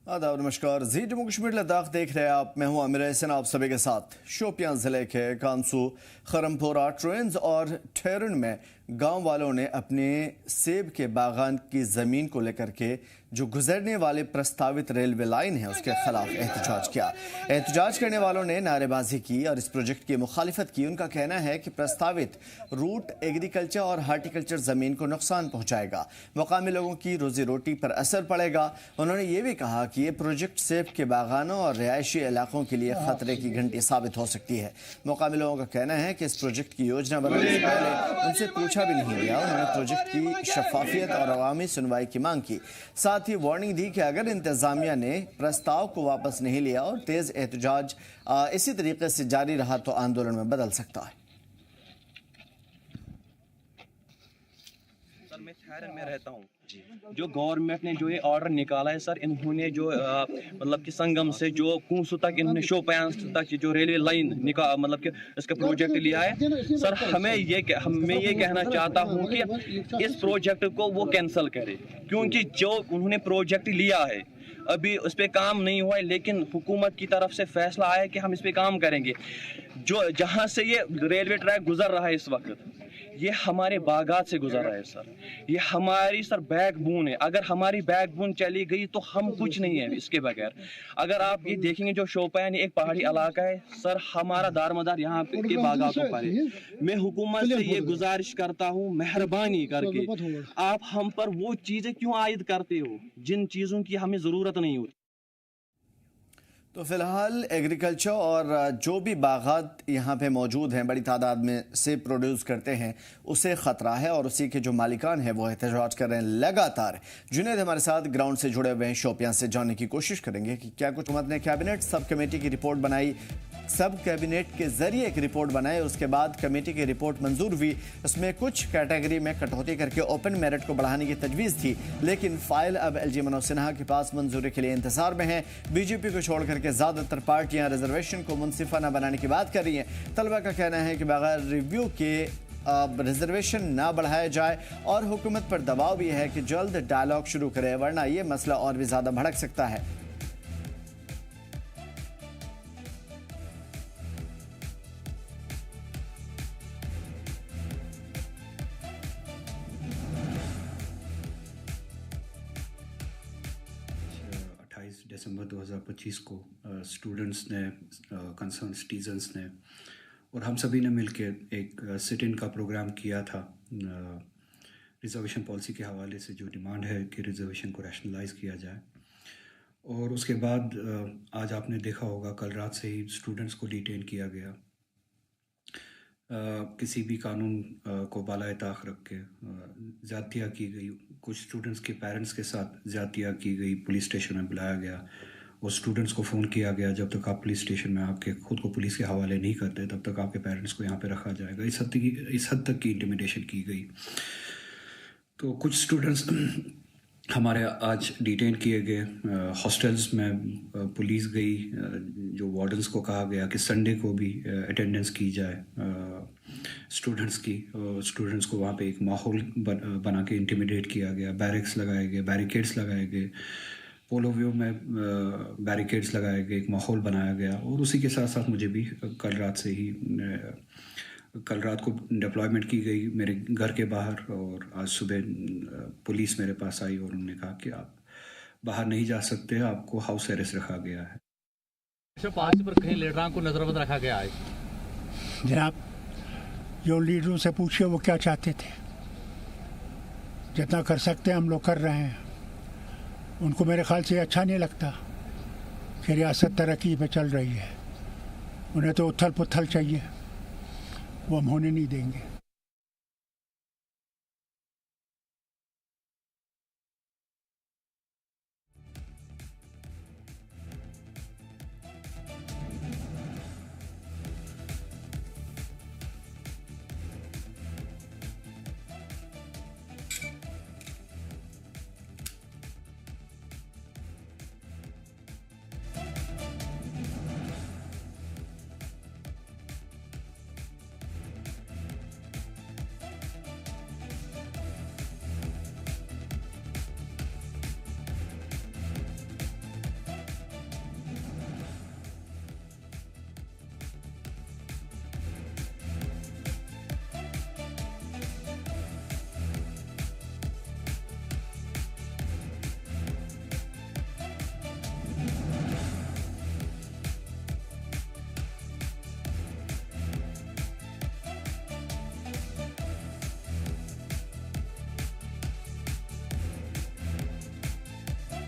आदाब नमस्कार। जी जम्मू कश्मीर लद्दाख देख रहे हैं आप। मैं हूं आमिर हसन आप सभी के साथ। शोपियां जिले के कांसू, खरमपोरा, ट्रेंस और ठेरन में गांव वालों ने अपने सेब के बागान की जमीन को लेकर के जो गुजरने वाले प्रस्तावित रेलवे लाइन है उसके खिलाफ एहतजाज किया। एहतजाज करने वालों ने नारेबाजी की और इस प्रोजेक्ट की मुखालिफत की। उनका कहना है कि प्रस्तावित रूट एग्रीकल्चर और हार्टिकल्चर जमीन को नुकसान पहुंचाएगा, मुकामी लोगों की रोजी रोटी पर असर पड़ेगा। उन्होंने ये भी कहा कि ये प्रोजेक्ट सेब के बागानों और रिहायशी इलाकों के लिए खतरे की घंटी साबित हो सकती है। मुकामी लोगों का कहना है कि इस प्रोजेक्ट की योजना बनाने से पहले उनसे पूछा भी नहीं गया। उन्होंने प्रोजेक्ट की शफाफियत और अवामी सुनवाई की मांग की। साथ ही वार्निंग दी कि अगर इंतजामिया ने प्रस्ताव को वापस नहीं लिया और तेज एहतजाज इसी तरीके से जारी रहा तो आंदोलन में बदल सकता है। सर मैं ठहरन में रहता हूँ। जो गवर्नमेंट ने जो ये ऑर्डर निकाला है सर, इन्होंने जो मतलब कि संगम से जो कूंसू तक इन्होंने शोपियां तक जो रेलवे लाइन मतलब कि इसका प्रोजेक्ट लिया है सर, मैं ये कहना चाहता हूँ कि इस प्रोजेक्ट को वो कैंसिल करे, क्योंकि जो उन्होंने प्रोजेक्ट लिया है अभी उस पर काम नहीं हुआ है, लेकिन हुकूमत की तरफ से फैसला आया कि हम इस पर काम करेंगे। जो जहाँ से ये रेलवे ट्रैक गुजर रहा है इस वक्त, ये हमारे बागात से गुजर रहा है सर। ये हमारी सर बैकबोन है। अगर हमारी बैकबोन चली गई तो हम कुछ नहीं है इसके बगैर। अगर आप ये देखेंगे जो शोपियां एक पहाड़ी इलाका है सर, हमारा दारमदार यहाँ के बागातों पर है। मैं हुकूमत से ये गुजारिश करता हूँ, मेहरबानी करके आप हम पर वो चीज़ें क्यों आयद करते हो जिन चीज़ों की हमें ज़रूरत नहीं होती। तो फिलहाल एग्रीकल्चर और जो भी बागात यहाँ पे मौजूद हैं, बड़ी तादाद में सेब प्रोड्यूस करते हैं, उसे ख़तरा है और उसी के जो मालिकान हैं वो एहतजाज कर रहे हैं लगातार। जुनैद हमारे साथ ग्राउंड से जुड़े हुए हैं, शोपियां से जानने की कोशिश करेंगे कि क्या कुछ हुकूमत ने कैबिनेट सब कमेटी की रिपोर्ट बनाई, सब कैबिनेट के जरिए एक रिपोर्ट बनाई, उसके बाद कमेटी की रिपोर्ट मंजूर हुई। उसमें कुछ कैटेगरी में कटौती करके ओपन मेरिट को बढ़ाने की तजवीज़ थी, लेकिन फाइल अब एलजी मनोज सिन्हा के पास मंजूरी के लिए इंतजार में है। बीजेपी को छोड़कर के ज़्यादातर पार्टियां रिजर्वेशन को मुनसिफाना बनाने की बात कर रही हैं। तलबा का कहना है कि बगैर रिव्यू के रिजर्वेशन ना बढ़ाया जाए और हुकूमत पर दबाव भी है कि जल्द डायलॉग शुरू करे, वरना ये मसला और भी ज़्यादा भड़क सकता है। दिसंबर 2025 को स्टूडेंट्स ने, कंसर्न सिटीजन्स ने और हम सभी ने मिलकर एक सिट इन का प्रोग्राम किया था। रिजर्वेशन पॉलिसी के हवाले से जो डिमांड है कि रिजर्वेशन को रैशनलाइज किया जाए, और उसके बाद आज आपने देखा होगा कल रात से ही स्टूडेंट्स को डिटेन किया गया। किसी भी कानून को बालाए ताख रख के ज़्यादतियाँ की गई। कुछ स्टूडेंट्स के पेरेंट्स के साथ ज़्यादतियाँ की गई। पुलिस स्टेशन में बुलाया गया और स्टूडेंट्स को फ़ोन किया गया, जब तक आप पुलिस स्टेशन में आपके खुद को पुलिस के हवाले नहीं करते तब तक आपके पेरेंट्स को यहाँ पे रखा जाएगा। इस हद तक की इंटिमिडेशन की गई। तो कुछ स्टूडेंट्स हमारे आज डिटेन किए गए। हॉस्टल्स में पुलिस गई। जो वार्डन्स को कहा गया कि संडे को भी अटेंडेंस की जाए स्टूडेंट्स की। स्टूडेंट्स को वहाँ पे एक माहौल बना के इंटिमिडेट किया गया। बैरिक्स लगाए गए, बैरिकेड्स लगाए गए, पोलो व्यू में बैरिकेड्स लगाए गए, एक माहौल बनाया गया। और उसी के साथ साथ मुझे भी कल रात को डिप्लॉयमेंट की गई मेरे घर के बाहर, और आज सुबह पुलिस मेरे पास आई और उन्होंने कहा कि आप बाहर नहीं जा सकते, आपको हाउस अरेस्ट रखा गया है। 105 पर कहीं लीडरों को नजरबंद रखा गया है। जनाब, जो लीडरों से पूछिए वो क्या चाहते थे। जितना कर सकते हैं हम लोग कर रहे हैं। उनको मेरे ख्याल से अच्छा नहीं लगता कि रियासत तरक्की पे चल रही है। उन्हें तो उथल पुथल चाहिए, वो हम होने नहीं देंगे।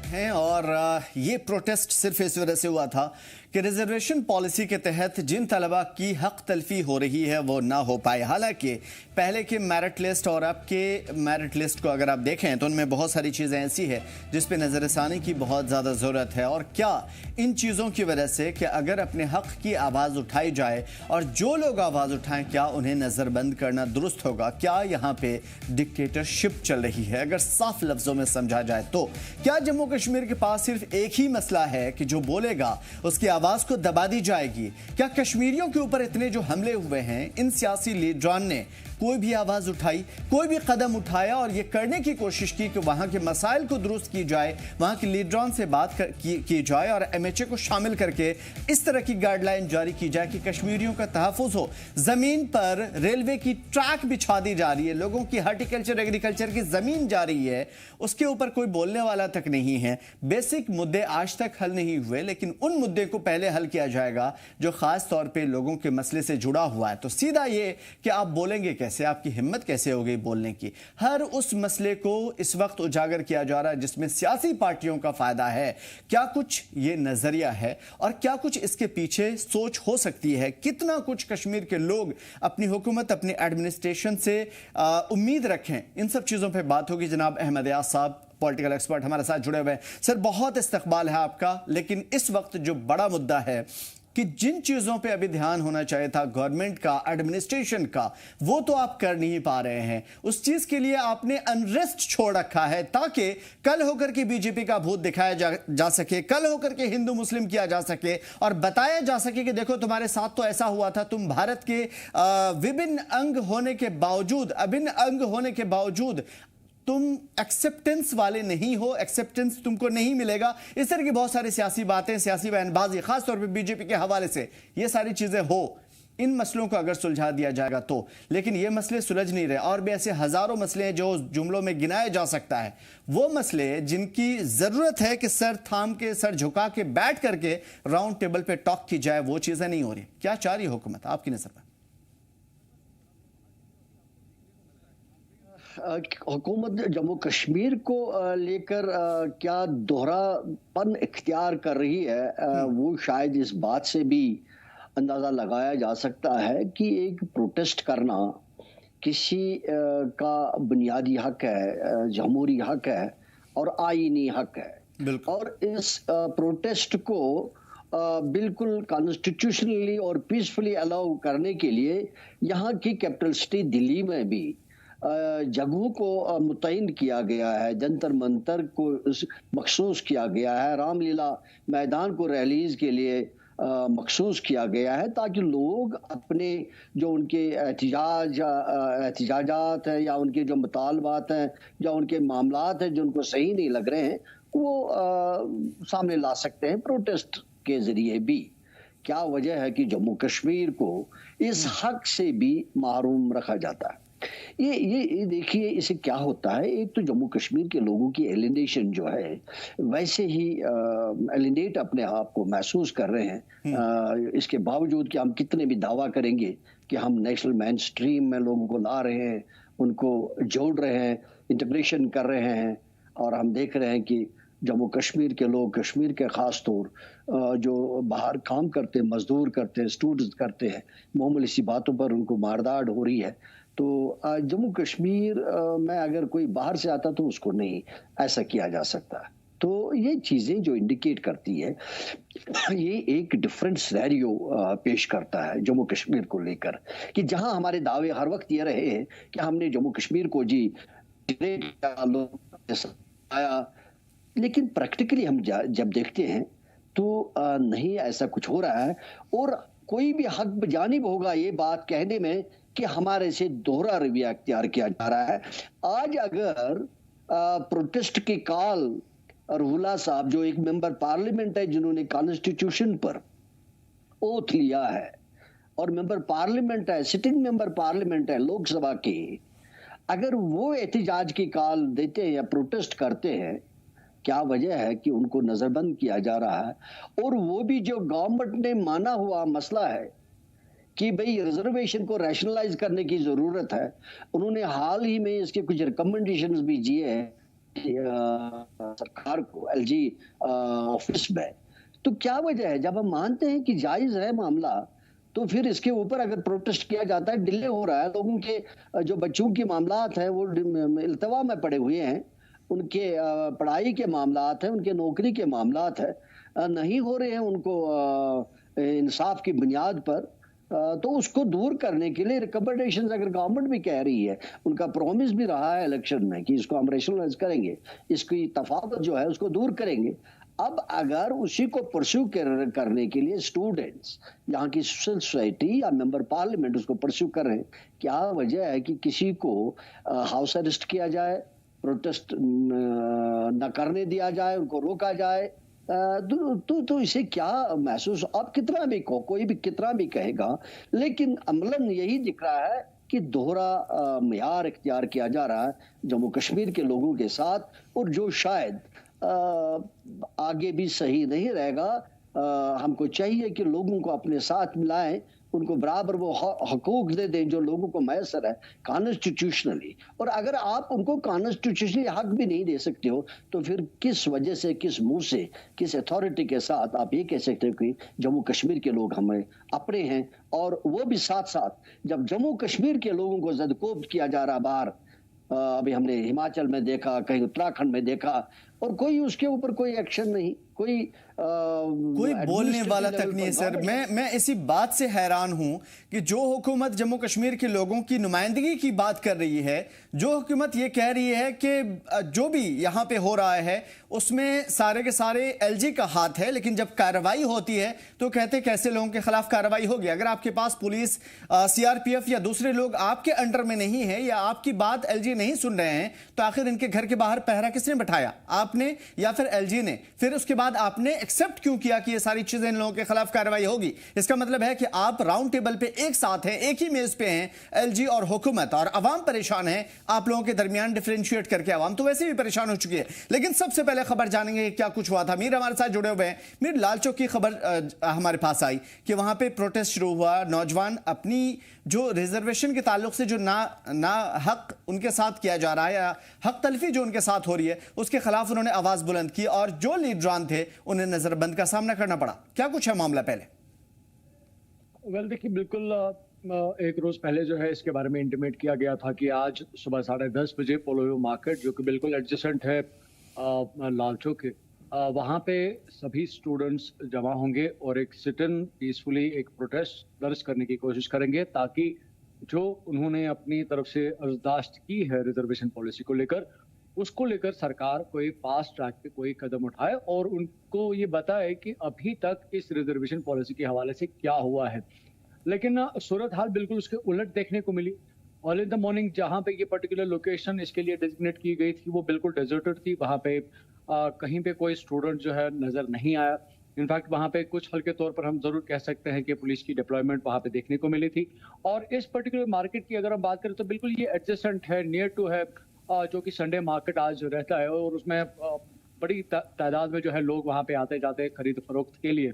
हैं और ये प्रोटेस्ट सिर्फ इस वजह से हुआ था कि रिजर्वेशन पॉलिसी के तहत जिन तलबा की हक तलफी हो रही है वो ना हो पाए। हालांकि पहले के मेरिट लिस्ट और अब के मेरिट लिस्ट को अगर आप देखें तो उनमें बहुत सारी चीज़ें ऐसी है जिस पे नज़रसानी की बहुत ज़्यादा ज़रूरत है। और क्या इन चीज़ों की वजह से कि अगर अपने हक की आवाज़ उठाई जाए और जो लोग आवाज़ उठाएं क्या उन्हें नज़रबंद करना दुरुस्त होगा? क्या यहाँ पे डिक्टेटरशिप चल रही है? अगर साफ लफ्ज़ों में समझा जाए तो क्या जम्मू कश्मीर के पास सिर्फ एक ही मसला है कि जो बोलेगा उसकी आवाज को दबा दी जाएगी? क्या कश्मीरियों के ऊपर इतने जो हमले हुए हैं इन सियासी लीडरान ने कोई भी आवाज उठाई, कोई भी कदम उठाया और ये करने की कोशिश की कि वहां के मसाइल को दुरुस्त की जाए, वहां के लीडरान से बात की जाए और एमएचए को शामिल करके इस तरह की गाइडलाइन जारी की जाए कि कश्मीरियों का तहफ़्फ़ुज़ हो? जमीन पर रेलवे की ट्रैक बिछा दी जा रही है, लोगों की हार्टिकल्चर एग्रीकल्चर की जमीन जा रही है, उसके ऊपर कोई बोलने वाला तक नहीं है। बेसिक मुद्दे आज तक हल नहीं हुए, लेकिन उन मुद्दे को पहले हल किया जाएगा जो खास तौर पे लोगों के मसले से जुड़ा हुआ है। तो सीधा ये कि आप बोलेंगे कैसे, आपकी हिम्मत कैसे हो गई बोलने की? हर उस मसले को इस वक्त उजागर किया जा रहा है जिसमें सियासी पार्टियों का फायदा है। क्या कुछ ये नजरिया है और क्या कुछ इसके पीछे सोच हो सकती है? कितना कुछ कश्मीर के लोग अपनी हुकूमत, अपनी एडमिनिस्ट्रेशन से उम्मीद रखें? इन सब चीजों पर बात होगी। जनाब अहमद यास साहब, पॉलिटिकल एक्सपर्ट, हमारे साथ जुड़े हुए हैं। सर, बहुत इस्तकबाल है आपका, लेकिन इस वक्त जो बड़ा मुद्दा है कि जिन चीजों पे अभी ध्यान होना चाहिए था गवर्नमेंट का, एडमिनिस्ट्रेशन का, वो तो आप कर नहीं पा रहे हैं। उस चीज के लिए आपने अनरेस्ट छोड़ रखा है ताकि कल होकर के बीजेपी का भूत दिखाया जा सके, कल होकर के हिंदू मुस्लिम किया जा सके और बताया जा सके कि देखो तुम्हारे साथ तो ऐसा हुआ था, तुम भारत के विभिन्न अंग होने के बावजूद, अभिन्न अंग होने के बावजूद तुम एक्सेप्टेंस वाले नहीं हो, एक्सेप्टेंस तुमको नहीं मिलेगा। इस तरह की बहुत सारी सियासी बातें, सियासी बयानबाजी खासतौर पे बीजेपी के हवाले से, ये सारी चीजें हो, इन मसलों को अगर सुलझा दिया जाएगा तो। लेकिन ये मसले सुलझ नहीं रहे और भी ऐसे हजारों मसले हैं जो जुमलों में गिनाया जा सकता है। वो मसले जिनकी जरूरत है कि सर थाम के, सर झुका के बैठ करके राउंड टेबल पे टॉक की जाए, वो चीजें नहीं हो रही। क्या चाह रही हुकूमत आपकी नजर पर? हुकूमत जम्मू कश्मीर को लेकर क्या दोहरापन इख्तियार कर रही है, वो शायद इस बात से भी अंदाज़ा लगाया जा सकता है कि एक प्रोटेस्ट करना किसी का बुनियादी हक है, जमहूरी हक है और आईनी हक है। और इस प्रोटेस्ट को बिल्कुल कॉन्स्टिट्यूशनली और पीसफुली अलाउ करने के लिए यहाँ की कैपिटल सिटी दिल्ली में भी जगहों को मुतय्यन किया गया है, जंतर मंतर को मखसूस किया गया है, रामलीला मैदान को रैलीज के लिए मखसूस किया गया है, ताकि लोग अपने जो उनके एहतिजाजात हैं या उनके जो मुतालबात हैं या उनके मामलात हैं जो उनको सही नहीं लग रहे हैं वो सामने ला सकते हैं प्रोटेस्ट के जरिए भी। क्या वजह है कि जम्मू कश्मीर को इस हक से भी महरूम रखा जाता है? ये देखिए इसे क्या होता है। एक तो जम्मू कश्मीर के लोगों की एलिनेशन जो है, वैसे ही एलिनेट अपने आप को महसूस कर रहे हैं, इसके बावजूद कि हम कितने भी दावा करेंगे कि हम नेशनल मेन स्ट्रीम में लोगों को ला रहे हैं, उनको जोड़ रहे हैं, इंटीग्रेशन कर रहे हैं। और हम देख रहे हैं कि जम्मू कश्मीर के लोग, कश्मीर के ख़ास तौर जो बाहर काम करते हैं, मजदूर करते हैं, स्टूडेंट्स करते हैं, मामूली सी बातों पर उनको मारदाड़ हो रही है। तो जम्मू कश्मीर में अगर कोई बाहर से आता तो उसको नहीं ऐसा किया जा सकता। तो ये चीज़ें जो इंडिकेट करती है, ये एक डिफरेंट सिनेरियो पेश करता है जम्मू कश्मीर को लेकर, कि जहां हमारे दावे हर वक्त ये रहे हैं कि हमने जम्मू कश्मीर को जी आया, लेकिन प्रैक्टिकली हम जब देखते हैं तो नहीं ऐसा कुछ हो रहा है। और कोई भी हक जानिब होगा ये बात कहने में कि हमारे से दोहरा रवैया अख्तियार किया जा रहा है। आज अगर प्रोटेस्ट के काल रुहुल्लाह साहब जो एक मेंबर पार्लियामेंट है, जिन्होंने कॉन्स्टिट्यूशन पर ओथ लिया है और मेंबर पार्लियामेंट है, सिटिंग मेंबर पार्लियामेंट है लोकसभा के, अगर वो एहतिजाज की कॉल देते हैं या प्रोटेस्ट करते हैं, क्या वजह है कि उनको नजरबंद किया जा रहा है? और वो भी जो गवर्नमेंट ने माना हुआ मसला है कि भाई रिजर्वेशन को रैशनलाइज करने की जरूरत है। उन्होंने हाल ही में इसके कुछ रिकमेंडेशंस भी दिए हैं सरकार को, एलजी ऑफिस में। तो क्या वजह है, जब हम मानते हैं कि जायज है मामला, तो फिर इसके ऊपर अगर प्रोटेस्ट किया जाता है, डिले हो रहा है, लोगों के जो बच्चों के मामलात हैं वो इल्तवा में पड़े हुए हैं, उनके पढ़ाई के मामलात हैं, उनके नौकरी के मामलात हैं, नहीं हो रहे हैं उनको इंसाफ की बुनियाद पर, तो उसको दूर करने के लिए रिकमेंडेशंस अगर गवर्नमेंट भी कह रही है, उनका प्रॉमिस भी रहा है इलेक्शन में कि इसको हम रेशनलाइज करेंगे, इसकी तफावत जो है उसको दूर करेंगे। अब अगर उसी को परस्यू करने के लिए स्टूडेंट्स, यहाँ की सोसाइटी या मेंबर पार्लियामेंट उसको परस्यू कर रहे हैं, क्या वजह है कि किसी को हाउस अरेस्ट किया जाए, प्रोटेस्ट न करने दिया जाए, उनको रोका जाए? तो इसे क्या महसूस, अब कितना भी कोई भी कितना भी कहेगा, लेकिन अमलन यही दिख रहा है कि दोहरा मियार इख्तियार किया जा रहा है जम्मू कश्मीर के लोगों के साथ, और जो शायद आगे भी सही नहीं रहेगा। हमको चाहिए कि लोगों को अपने साथ मिलाएं, उनको बराबर वो हकूक दे दें जो लोगों को मैसर है कॉन्स्टिट्यूशनली। और अगर आप उनको कॉन्स्टिट्यूशनली हक भी नहीं दे सकते हो, तो फिर किस वजह से, किस मुंह से, किस अथॉरिटी के साथ आप ये कह सकते हो कि जम्मू कश्मीर के लोग हमें अपने हैं? और वो भी साथ साथ जब जम्मू कश्मीर के लोगों को ज़दकोब किया जा रहा बाहर, अभी हमने हिमाचल में देखा, कहीं उत्तराखंड में देखा, और कोई उसके ऊपर कोई एक्शन नहीं, कोई बोलने वाला तक नहीं है सर। मैं इसी बात से हैरान हूं कि जो हुकूमत जम्मू कश्मीर के लोगों की नुमाइंदगी की बात कर रही है, जो हुकूमत ये कह रही है कि जो भी यहां पे हो रहा है उसमें सारे के सारे एलजी का हाथ है, लेकिन जब कार्रवाई होती है तो कहते कैसे लोगों के खिलाफ कार्रवाई होगी? अगर आपके पास पुलिस, सीआरपीएफ या दूसरे लोग आपके अंडर में नहीं है, या आपकी बात एलजी नहीं सुन रहे हैं, तो आखिर इनके घर के बाहर पहरा किसने बैठाया, आपने या फिर एलजी ने? फिर उसके बाद आपने एक्सेप्ट क्यों किया कि ये सारी चीजें इन लोगों के खिलाफ कार्रवाई होगी? इसका मतलब है कि आप राउंड टेबल पे एक साथ हैं, एक ही मेज पे हैं, एलजी और हुकूमत, और अवाम परेशान है। आप लोगों के दरमियान डिफरेंशिएट करके अवाम तो वैसे भी परेशान हो चुकी है। लेकिन सबसे पहले खबर जानेंगे क्या कुछ हुआ था। मीर हमारे साथ जुड़े हुए हैं। मीर, लालचौक की खबर हमारे पास आई कि वहां पे प्रोटेस्ट शुरू हुआ, नौजवान अपनी जो रिजर्वेशन के ताल्लुक से जो ना हक उनके साथ किया जा रहा है, या हक तलफी जो उनके साथ हो रही है, उसके खिलाफ उन्होंने आवाज बुलंद की, और जो लीडरान थे उन्हें नजरबंद का सामना करना पड़ा। क्या कुछ है मामला? पहले देखिए, बिल्कुल एक रोज पहले जो है इसके बारे में इंटीमेट किया गया था कि आज सुबह 10:30 बजे पोलो मार्केट, जो कि बिल्कुल एडजेसेंट है लालचौक के, वहाँ पे सभी स्टूडेंट्स जमा होंगे और एक सिट इन पीसफुली एक प्रोटेस्ट दर्ज करने की कोशिश करेंगे, ताकि जो उन्होंने अपनी तरफ से अर्जदाश्त की है रिजर्वेशन पॉलिसी को लेकर, उसको लेकर सरकार कोई फास्ट ट्रैक पे कोई कदम उठाए और उनको ये बताए कि अभी तक इस रिजर्वेशन पॉलिसी के हवाले से क्या हुआ है। लेकिन सूरत हाल बिल्कुल उसके उलट देखने को मिली। अर्ली इन द मॉर्निंग जहाँ पे ये पर्टिकुलर लोकेशन इसके लिए डेजिग्नेट की गई थी, वो बिल्कुल डेजर्टेड थी। वहाँ पे कहीं पे कोई स्टूडेंट जो है नजर नहीं आया। इनफैक्ट वहाँ पे कुछ हल्के तौर पर हम जरूर कह सकते हैं कि पुलिस की डिप्लॉयमेंट वहाँ पे देखने को मिली थी। और इस पर्टिकुलर मार्केट की अगर हम बात करें तो बिल्कुल ये एडजेसेंट है, नियर टू है, जो कि संडे मार्केट आज रहता है, और उसमें बड़ी तादाद में जो है लोग वहाँ पे आते जाते हैं खरीद फरोख्त के लिए।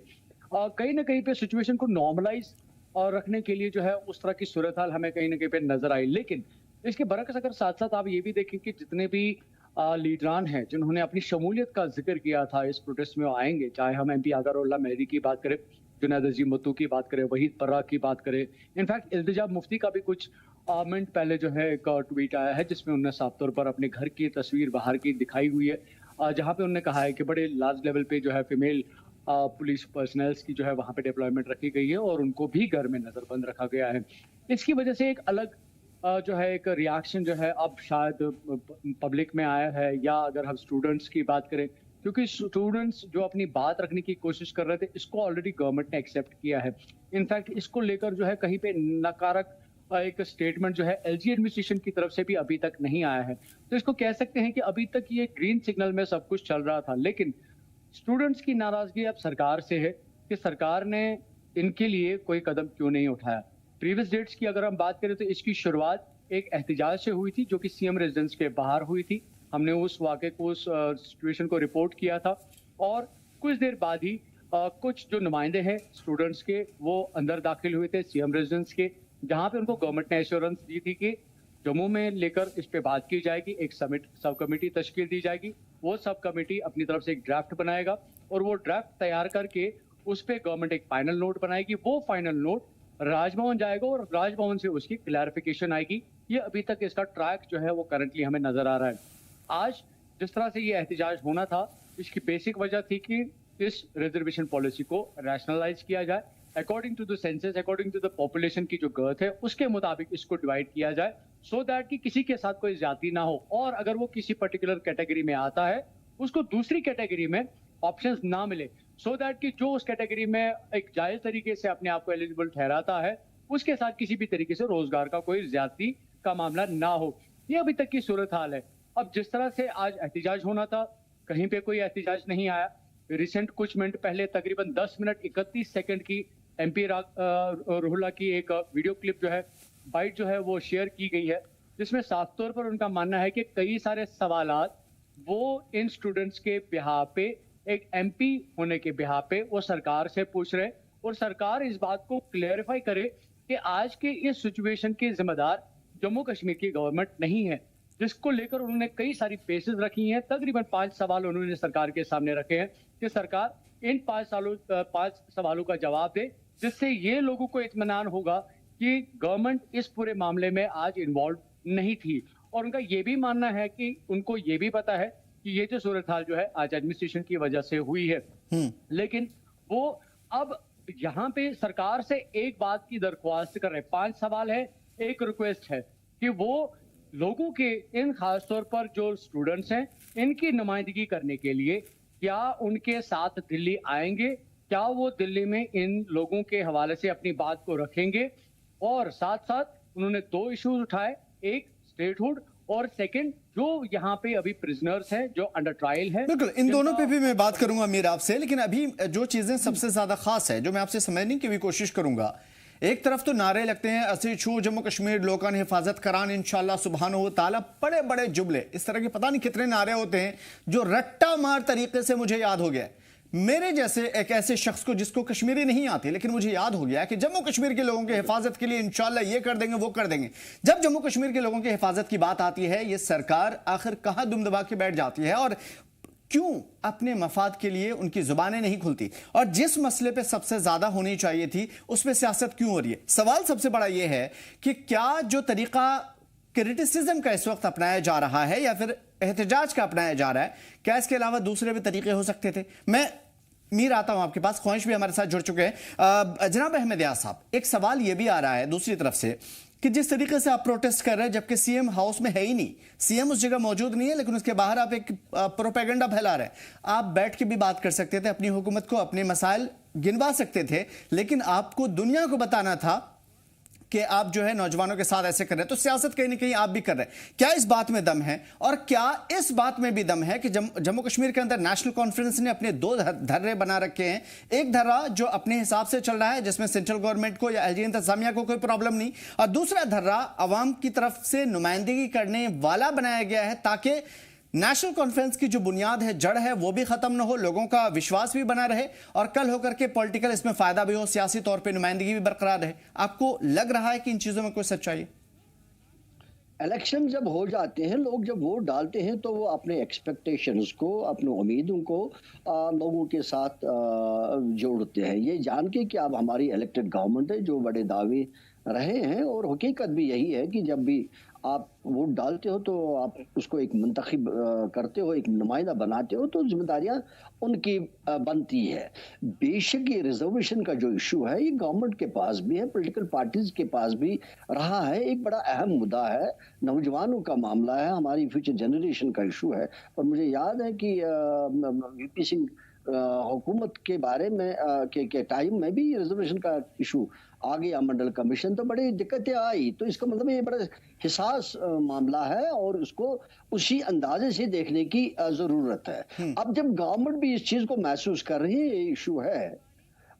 कहीं ना कहीं पे सिचुएशन को नॉर्मलाइज और रखने के लिए जो है उस तरह की सूरत हाल हमें कहीं ना कहीं पे नजर आई। लेकिन इसके बरक्स अगर साथ साथ आप ये भी देखें कि जितने भी लीडरान हैं जिन्होंने अपनी शमूलियत का जिक्र किया था इस प्रोटेस्ट में, वो आएंगे, चाहे हम MP अज़हरुल्लाह मेहदी की बात करें, जुनैद अजीम मत्तू की बात करें, वहीद पर्रा की बात करें। इनफैक्ट इल्तिजा मुफ्ती का भी कुछ मिनट पहले जो है एक ट्वीट आया है जिसमें उन्होंने साफ तौर पर अपने घर की तस्वीर बाहर की दिखाई हुई है, जहाँ पे उन्होंने कहा है कि बड़े लार्ज लेवल पे जो है फीमेल पुलिस पर्सनल्स की जो है वहाँ पे डिप्लॉयमेंट रखी गई है और उनको भी घर में नजरबंद रखा गया है। इसकी वजह से एक अलग जो है एक रिएक्शन जो है अब शायद पब्लिक में आया है। या अगर हम स्टूडेंट्स की बात करें, क्योंकि स्टूडेंट्स जो अपनी बात रखने की कोशिश कर रहे थे, इसको ऑलरेडी गवर्नमेंट ने एक्सेप्ट किया है। इनफैक्ट इसको लेकर जो है कहीं पे नकारक एक स्टेटमेंट जो है LG एडमिनिस्ट्रेशन की तरफ से भी अभी तक नहीं आया है। तो इसको कह सकते हैं कि अभी तक ये ग्रीन सिग्नल में सब कुछ चल रहा था। लेकिन स्टूडेंट्स की नाराजगी अब सरकार से है कि सरकार ने इनके लिए कोई कदम क्यों नहीं उठाया। प्रीवियस डेट्स की अगर हम बात करें तो इसकी शुरुआत एक एहतजाज से हुई थी, जो कि CM रेजिडेंस के बाहर हुई थी। हमने उस वाक़े को, उस सिचुएशन को रिपोर्ट किया था, और कुछ देर बाद ही कुछ जो नुमाइंदे हैं स्टूडेंट्स के, वो अंदर दाखिल हुए थे CM रेजिडेंस के, जहाँ पे उनको गवर्नमेंट ने एश्योरेंस दी थी कि जम्मू में लेकर इस पे बात की जाएगी, एक सब कमेटी तश्कील दी जाएगी। वो सब कमेटी अपनी तरफ से एक ड्राफ्ट बनाएगा और वो ड्राफ्ट तैयार करके उस पे गवर्नमेंट एक फाइनल नोट बनाएगी। वो फाइनल नोट राजभवन जाएगा और राजभवन से उसकी क्लैरिफिकेशन आएगी। ये अभी तक इसका ट्रैक जो है वो करंटली हमें नजर आ रहा है। आज जिस तरह से ये एहतजाज होना था, इसकी बेसिक वजह थी कि इस रिजर्वेशन पॉलिसी को रैशनलाइज किया जाए, according to the census, according to the population की जो गर्थ है उसके मुताबिक इसको डिवाइड किया जाए, सो दैट कि किसी के साथ कोई ज्यादती ना हो, और अगर वो किसी पर्टिकुलर कैटेगरी में आता है उसको दूसरी कैटेगरी में ऑप्शंस ना मिले, सो दैट कि जो उस कैटेगरी में एक जायज तरीके से अपने आप को एलिजिबल ठहराता है उसके साथ किसी भी तरीके से रोजगार का कोई ज्यादती का मामला ना हो। ये अभी तक की सूरत हाल है। अब जिस तरह से आज एहतजाज होना था, कहीं पे कोई एहतजाज नहीं आया। रिसेंट कुछ मिनट पहले तकरीबन 10 मिनट 31 सेकंड की MP रोहला की एक वीडियो क्लिप जो है, बाइट जो है वो शेयर की गई है, जिसमें साफ तौर पर उनका मानना है कि कई सारे सवालात वो इन स्टूडेंट्स के बिहाफ पे, एक MP होने के बिहाफ पे वो सरकार से पूछ रहे, और सरकार इस बात को क्लेरिफाई करे कि आज के इस सिचुएशन के जिम्मेदार जम्मू कश्मीर की गवर्नमेंट नहीं है, जिसको लेकर उन्होंने कई सारी पेशेस रखी हैं। तकरीबन 5 सवाल उन्होंने सरकार के सामने रखे हैं कि सरकार इन 5 सवालों का जवाब दे, जिससे ये लोगों को इत्मीनान होगा कि गवर्नमेंट इस पूरे मामले में आज इन्वॉल्व नहीं थी। और उनका ये भी मानना है कि उनको ये भी पता है कि ये जो सूरत हाल जो है आज एडमिनिस्ट्रेशन की वजह से हुई है, लेकिन वो अब यहाँ पे सरकार से एक बात की दरख्वास्त कर रहे हैं। 5 सवाल है, एक रिक्वेस्ट है कि वो लोगों के, इन खासतौर पर जो स्टूडेंट्स हैं, इनकी नुमाइंदगी करने के लिए क्या उनके साथ दिल्ली आएंगे, क्या वो दिल्ली में इन लोगों के हवाले से अपनी बात को रखेंगे। और साथ साथ उन्होंने 2 इश्यूज उठाए, एक स्टेटहुड और सेकंड जो यहाँ पे अभी प्रिजनर्स हैं जो अंडर ट्रायल है। बिल्कुल, इन दोनों पे भी मैं बात करूंगा मीर आपसे, लेकिन अभी जो चीजें सबसे ज्यादा खास है जो मैं आपसे समझने की भी कोशिश करूंगा, एक तरफ तो नारे लगते हैं असी छू जम्मू कश्मीर लोकान हिफाजत करान इंशाल्लाह सुबहानहू ताला, बड़े बड़े जुमले, इस तरह के पता नहीं कितने नारे होते हैं जो रट्टा मार तरीके से मुझे याद हो गया। मेरे जैसे एक ऐसे शख्स को जिसको कश्मीरी नहीं आती, लेकिन मुझे याद हो गया कि जम्मू कश्मीर के लोगों की हिफाजत के लिए इंशाल्लाह ये कर देंगे वो कर देंगे। जब जम्मू कश्मीर के लोगों की हिफाजत की बात आती है, ये सरकार आखिर कहां दुम दबा के बैठ जाती है और क्यों अपने मफाद के लिए उनकी जुबानें नहीं खुलती, और जिस मसले पे सबसे ज्यादा होनी चाहिए थी उस पर सियासत क्यों हो रही है। सवाल सबसे बड़ा यह है कि क्या जो तरीका क्रिटिसिज्म का इस वक्त अपनाया जा रहा है या फिर एहतजाज का अपनाया जा रहा है, क्या इसके अलावा दूसरे भी तरीके हो सकते थे। मैं मीर आता हूं आपके पास, ख्वाहिश भी हमारे साथ जुड़ चुके हैं। जनाब अहमद यार साहब, एक सवाल यह भी आ रहा है दूसरी तरफ से कि जिस तरीके से आप प्रोटेस्ट कर रहे हैं जबकि सीएम हाउस में है ही नहीं, सीएम उस जगह मौजूद नहीं है, लेकिन उसके बाहर आप एक प्रोपेगेंडा फैला रहे हैं। आप बैठ के भी बात कर सकते थे, अपनी हुकूमत को अपने मसाइल गिनवा सकते थे, लेकिन आपको दुनिया को बताना था कि आप जो है नौजवानों के साथ ऐसे कर रहे हैं। तो सियासत कहीं ना कहीं आप भी कर रहे हैं। क्या इस बात में दम है, और क्या इस बात में भी दम है कि जम्मू कश्मीर के अंदर नेशनल कॉन्फ्रेंस ने अपने 2 धर्रे बना रखे हैं, एक धर्रा जो अपने हिसाब से चल रहा है जिसमें सेंट्रल गवर्नमेंट को या एलजी इंतजामिया को कोई प्रॉब्लम नहीं, और दूसरा धर्रा अवाम की तरफ से नुमाइंदगी करने वाला बनाया गया है ताकि नेशनल कॉन्फ्रेंस की जो बुनियाद है, जड़ है, वो भी खत्म ना हो, लोगों का विश्वास भी बना रहे और कल होकर के पॉलिटिकल इसमें फायदा भी हो, सियासी तौर पे नुमाइंदगी भी बरकरार रहे। आपको लग रहा है कि इन चीजों में कोई सच्चाई है? इलेक्शन जब हो जाते हैं, लोग जब वोट डालते हैं तो वो अपने एक्सपेक्टेशंस को, अपने उम्मीदों को लोगों के साथ जोड़ते हैं, ये जान के कि अब हमारी इलेक्टेड गवर्नमेंट है, जो बड़े दावे रहे हैं। और हकीकत भी यही है कि जब भी आप वोट डालते हो तो आप उसको एक मुंतखब करते हो, एक नुमाइंदा बनाते हो, तो जिम्मेदारियां उनकी बनती है। बेशक ये रिजर्वेशन का जो इशू है, ये गवर्नमेंट के पास भी है, पॉलिटिकल पार्टीज के पास भी रहा है, एक बड़ा अहम मुद्दा है, नौजवानों का मामला है, हमारी फ्यूचर जनरेशन का इशू है। और मुझे याद है कि वीपी सिंह हुकूमत के बारे में के टाइम में भी रिजर्वेशन का इशू आ गया, मंडल कमीशन, तो बड़ी दिक्कतें आई। तो इसका मतलब ये बड़ा हिसास मामला है और उसको उसी अंदाजे से देखने की जरूरत है। अब जब गवर्नमेंट भी इस चीज को महसूस कर रही है, ये इशू है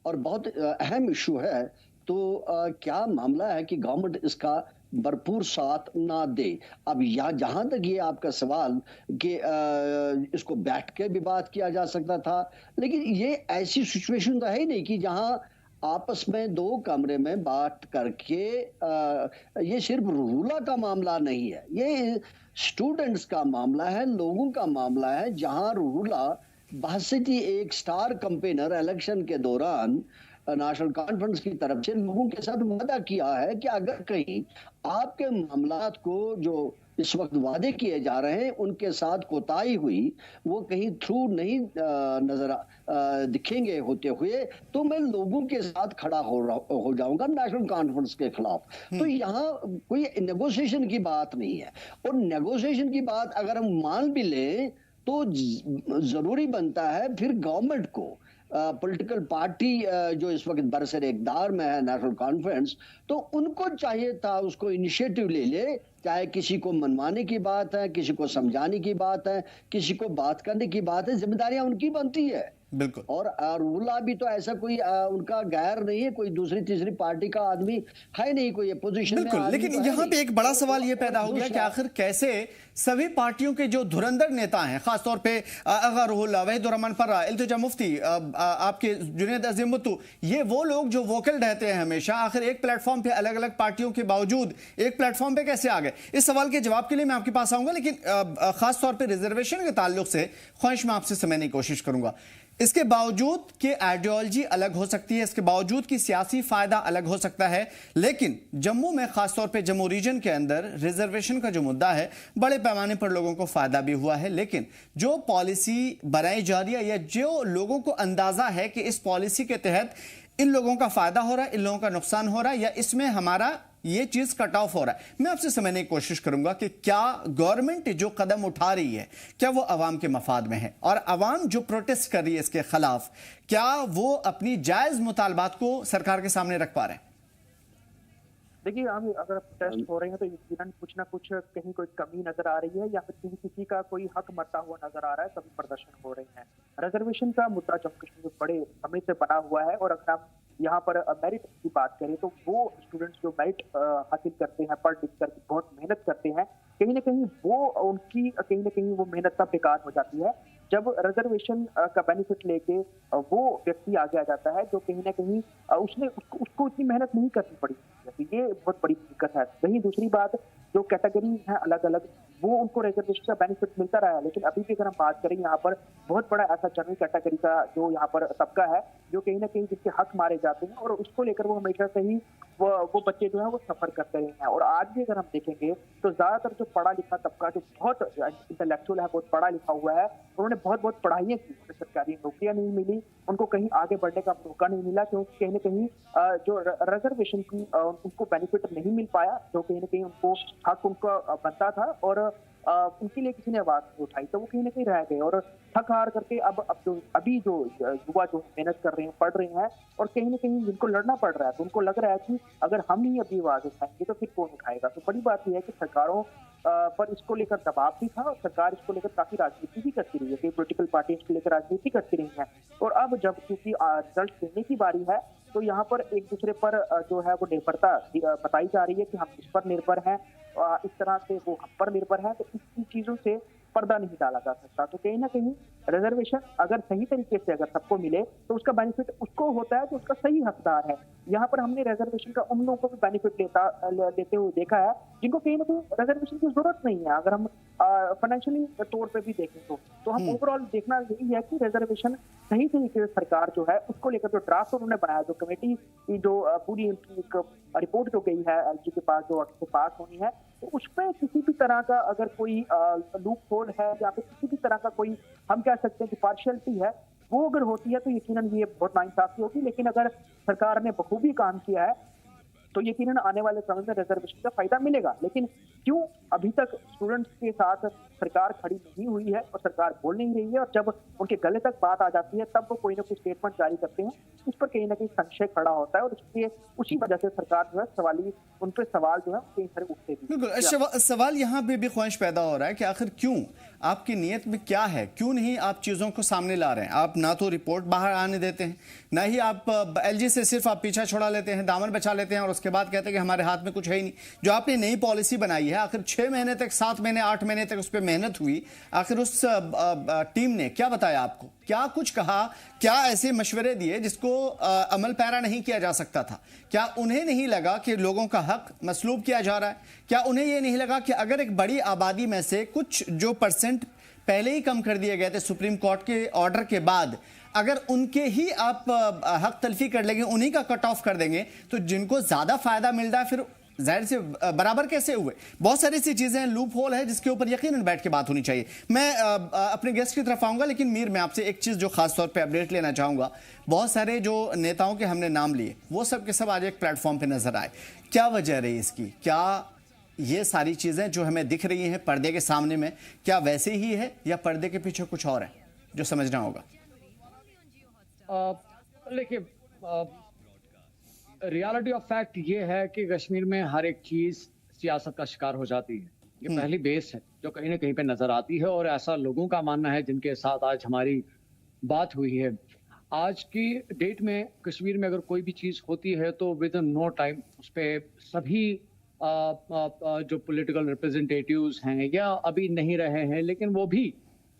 और बहुत अहम इशू है, तो क्या मामला है कि गवर्नमेंट इसका भरपूर साथ ना दे। अब या जहां तक ये आपका सवाल कि इसको बैठ के भी बात किया जा सकता था, लेकिन ये ऐसी सिचुएशन तो है ही नहीं कि जहां आपस में 2 कमरे में बात करके ये सिर्फ रूला का मामला नहीं है, ये स्टूडेंट्स का मामला है, लोगों का मामला है। जहां रूला बासिटी एक स्टार कैंपेनर इलेक्शन के दौरान नेशनल कॉन्फ्रेंस की तरफ से लोगों के साथ वादा किया है कि अगर कहीं आपके मामलात को जो इस वक्त वादे किए जा रहे हैं उनके साथ कोताही हुई, वो कहीं थ्रू नहीं नजर दिखेंगे होते हुए, तो मैं लोगों के साथ खड़ा हो जाऊंगा नेशनल कॉन्फ्रेंस के खिलाफ। तो यहाँ कोई नेगोशिएशन की बात नहीं है, और नेगोशिएशन की बात अगर हम मान भी लें तो जरूरी बनता है फिर गवर्नमेंट को, पॉलिटिकल पार्टी जो इस वक्त बरसर इक़्तिदार में है नेशनल कॉन्फ्रेंस, तो उनको चाहिए था उसको इनिशिएटिव ले, चाहे किसी को मनवाने की बात है, किसी को समझाने की बात है, किसी को बात करने की बात है, जिम्मेदारियां उनकी बनती है। बिल्कुल। और रूला भी तो ऐसा कोई उनका गैर नहीं है, कोई दूसरी तीसरी पार्टी का आदमी है नहीं, कोई अपोजिशन में। बिल्कुल, लेकिन यहाँ पे एक बड़ा सवाल ये पैदा हो गया कि आखिर कैसे सभी पार्टियों के जो धुरंधर नेता हैं, खासतौर पे आगा रुहुल्लाह, वहीद रहमान पर्रा, इल्तिजा मुफ्ती, आपके जुनैद अज़ीम मुत्तू, ये वो लोग जो वोकल रहते हैं हमेशा, आखिर एक प्लेटफॉर्म पे अलग अलग पार्टियों के बावजूद एक प्लेटफॉर्म पे कैसे आ गए? इस सवाल के जवाब के लिए मैं आपके पास आऊंगा, लेकिन खासतौर पर रिजर्वेशन के ताल्लुक से ख्वाहिश में आपसे समझने की कोशिश करूंगा। इसके बावजूद कि आइडियोलॉजी अलग हो सकती है, इसके बावजूद कि सियासी फायदा अलग हो सकता है, लेकिन जम्मू में खासतौर पे जम्मू रीजन के अंदर रिजर्वेशन का जो मुद्दा है बड़े पैमाने पर लोगों को फायदा भी हुआ है। लेकिन जो पॉलिसी बनाई जा रही है या जो लोगों को अंदाजा है कि इस पॉलिसी के तहत इन लोगों का फायदा हो रहा है, इन लोगों का नुकसान हो रहा है, या इसमें हमारा ये चीज कट ऑफ हो रहा है, मैं आपसे समझने की कोशिश करूंगा कि क्या गवर्नमेंट जो कदम उठा रही है क्या वो अवाम के मफाद में है, और अवाम जो प्रोटेस्ट कर रही है इसके खिलाफ क्या वो अपनी जायज मुतालबात को सरकार के सामने रख पा रहे हैं? देखिए, हम अगर प्रोटेस्ट हो रहे हैं तो यकीनन कुछ ना कुछ कहीं कोई कमी नजर आ रही है, या फिर कहीं किसी का कोई हक मरता हुआ नजर आ रहा है, तभी प्रदर्शन हो रहे हैं। रिजर्वेशन का मुद्दा जम्मू कश्मीर में बड़े समय से बना हुआ है, और अगर हम यहाँ पर मेरिट की बात करें तो वो स्टूडेंट्स जो मेरिट हासिल करते हैं, पढ़ लिख कर बहुत मेहनत करते हैं, कहीं ना कहीं वो उनकी कहीं ना कहीं वो मेहनत तब बेकार हो जाती है जब रिजर्वेशन का बेनिफिट लेके वो व्यक्ति आगे आ जाता है जो कहीं ना कहीं उसको इतनी मेहनत नहीं करनी पड़ी। ये बहुत बड़ी दिक्कत है। वहीं दूसरी बात, जो कैटेगरी है अलग अलग, वो उनको रिजर्वेशन का बेनिफिट मिलता रहा है, लेकिन अभी भी अगर हम बात करें यहाँ पर बहुत बड़ा ऐसा जनरल कैटेगरी का जो यहाँ पर तबका है जो कहीं ना कहीं जिसके हक मारे जाते हैं, और उसको लेकर वो हमेशा से ही वो बच्चे जो है वो सफर करते रहे हैं। और आज भी अगर हम देखेंगे तो ज्यादातर जो पढ़ा लिखा तबका जो बहुत इंटेलेक्चुअल है, बहुत पढ़ा लिखा हुआ है, उन्होंने बहुत पढ़ाइयाँ की, सरकारी नौकरियां नहीं मिली, उनको कहीं आगे बढ़ने का मौका नहीं मिला, क्योंकि कहीं ना कहीं जो रिजर्वेशन की उनको बेनिफिट नहीं मिल पाया, जो कहीं ना कहीं उनको हक उनका बनता था, और उनके लिए किसी ने आवाज नहीं उठाई, तो वो कहीं ना कहीं रह गए और थक हार करके अब अभी जो युवा जो मेहनत कर रहे हैं, पढ़ रहे हैं, और कहीं ना कहीं जिनको लड़ना पड़ रहा है, तो उनको लग रहा है कि अगर हम नहीं अभी आवाज उठाएंगे तो फिर कौन उठाएगा। तो बड़ी बात यह है कि सरकारों पर इसको लेकर दबाव भी था, और सरकार इसको लेकर काफी राजनीति भी करती रही है, कई पोलिटिकल पार्टी इसको लेकर राजनीति करती रही है। और अब जब क्योंकि रिजल्ट देने की बारी है, तो यहाँ पर एक दूसरे पर जो है वो निर्भरता बताई जा रही है कि हम इस पर निर्भर हैं, इस तरह से वो हम पर निर्भर है, तो इन चीजों से पर्दा नहीं डाला जा सकता। तो कहीं ना कहीं रिजर्वेशन अगर सही तरीके से अगर सबको मिले तो उसका बेनिफिट उसको होता है जो उसका सही हकदार है। यहाँ पर हमने रिजर्वेशन का उन लोगों को भी बेनिफिट लेते हुए देखा है जिनको कहीं ना कहीं रिजर्वेशन की जरूरत नहीं है। अगर हम फाइनेंशियली तौर पे भी देखें तो हम ओवरऑल देखना यही है कि रिजर्वेशन सही तरीके से सरकार जो है उसको लेकर जो ड्राफ्ट उन्होंने बनाया, जो कमेटी की जो पूरी एक रिपोर्ट जो गई है एलजी के पास जो पास होनी है, तो उसमें किसी भी तरह का अगर कोई लूप होल है या फिर किसी भी तरह का कोई हम कह सकते हैं कि पार्शियलिटी है, वो अगर होती है तो यकीनन ये बहुत नाइंसाफी होगी। लेकिन अगर सरकार ने बखूबी काम किया है तो यकीनन आने वाले समय में रिजर्वेशन का फायदा मिलेगा। लेकिन क्यों अभी तक स्टूडेंट्स के साथ सरकार खड़ी नहीं हुई है और सरकार बोल नहीं रही है, और जब उनके गले तक बात आ जाती है तब वो कोई ना कोई स्टेटमेंट जारी करते हैं, उस पर कहीं ना कहीं संशय खड़ा होता है, और इसलिए उसी वजह से सरकार जो है उन पर सवाल जो है कई सारे उठते भी। बिल्कुल, सवाल यहाँ पे भी ख्वाहिश पैदा हो रहा है कि आखिर क्यों आपकी नीयत में क्या है? क्यों नहीं आप चीज़ों को सामने ला रहे हैं? आप ना तो रिपोर्ट बाहर आने देते हैं, ना ही आप एलजी से सिर्फ आप पीछा छुड़ा लेते हैं, दामन बचा लेते हैं और उसके बाद कहते हैं कि हमारे हाथ में कुछ है ही नहीं। जो आपने नई पॉलिसी बनाई है, आखिर 6 महीने तक, 7 महीने, 8 महीने तक उस पर मेहनत हुई, आखिर उस टीम ने क्या बताया आपको? क्या कुछ कहा? क्या ऐसे मशवरे दिए जिसको अमल पैरा नहीं किया जा सकता था? क्या उन्हें नहीं लगा कि लोगों का हक मसलूब किया जा रहा है? क्या उन्हें यह नहीं लगा कि अगर एक बड़ी आबादी में से कुछ जो परसेंट पहले ही कम कर दिए गए थे सुप्रीम कोर्ट के ऑर्डर के बाद, अगर उनके ही आप हक तलफी कर लेंगे, उन्हीं का कट ऑफ कर देंगे, तो जिनको ज्यादा फायदा मिल रहा है फिर जाहिर से बराबर कैसे हुए? बहुत सारी सी चीजें हैं, लूप होल है जिसके ऊपर यकीनन बैठ के बात होनी चाहिए। मैं अपने गेस्ट की तरफ आऊंगा, लेकिन मीर मैं आपसे एक चीज जो खास तौर पे अपडेट लेना चाहूंगा। बहुत सारे जो नेताओं के हमने नाम लिए, वो सब के सब आज एक प्लेटफॉर्म पे नजर आए। क्या वजह रही इसकी? क्या ये सारी चीजें जो हमें दिख रही हैं पर्दे के सामने में, क्या वैसे ही है या पर्दे के पीछे कुछ और है जो समझना होगा? देखिए, रियलिटी ऑफ फैक्ट ये है कि कश्मीर में हर एक चीज सियासत का शिकार हो जाती है। ये पहली बेस है जो कहीं ना कहीं पे नजर आती है, और ऐसा लोगों का मानना है जिनके साथ आज हमारी बात हुई है। आज की डेट में कश्मीर में अगर कोई भी चीज होती है तो विद इन नो टाइम उस पर सभी जो पॉलिटिकल रिप्रेजेंटेटिव्स हैं या अभी नहीं रहे हैं, लेकिन वो भी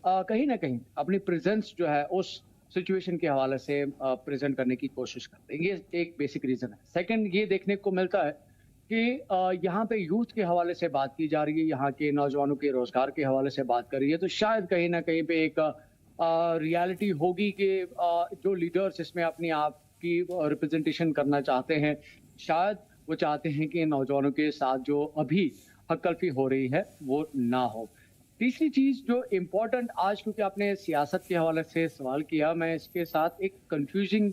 कहीं ना कहीं अपनी प्रेजेंस जो है उस सिचुएशन के हवाले से प्रेजेंट करने की कोशिश करते हैं। ये एक बेसिक रीजन है। सेकंड, ये देखने को मिलता है कि यहाँ पे यूथ के हवाले से बात की जा रही है, यहाँ के नौजवानों के रोजगार के हवाले से बात कर रही है, तो शायद कहीं ना कहीं पे एक रियलिटी होगी कि जो लीडर्स इसमें अपनी आप की रिप्रेजेंटेशन करना चाहते हैं, शायद वो चाहते हैं कि नौजवानों के साथ जो अभी हक्कलफी हो रही है वो ना हो। तीसरी चीज जो इम्पोर्टेंट आज, क्योंकि आपने सियासत के हवाले से सवाल किया, मैं इसके साथ एक कंफ्यूजिंग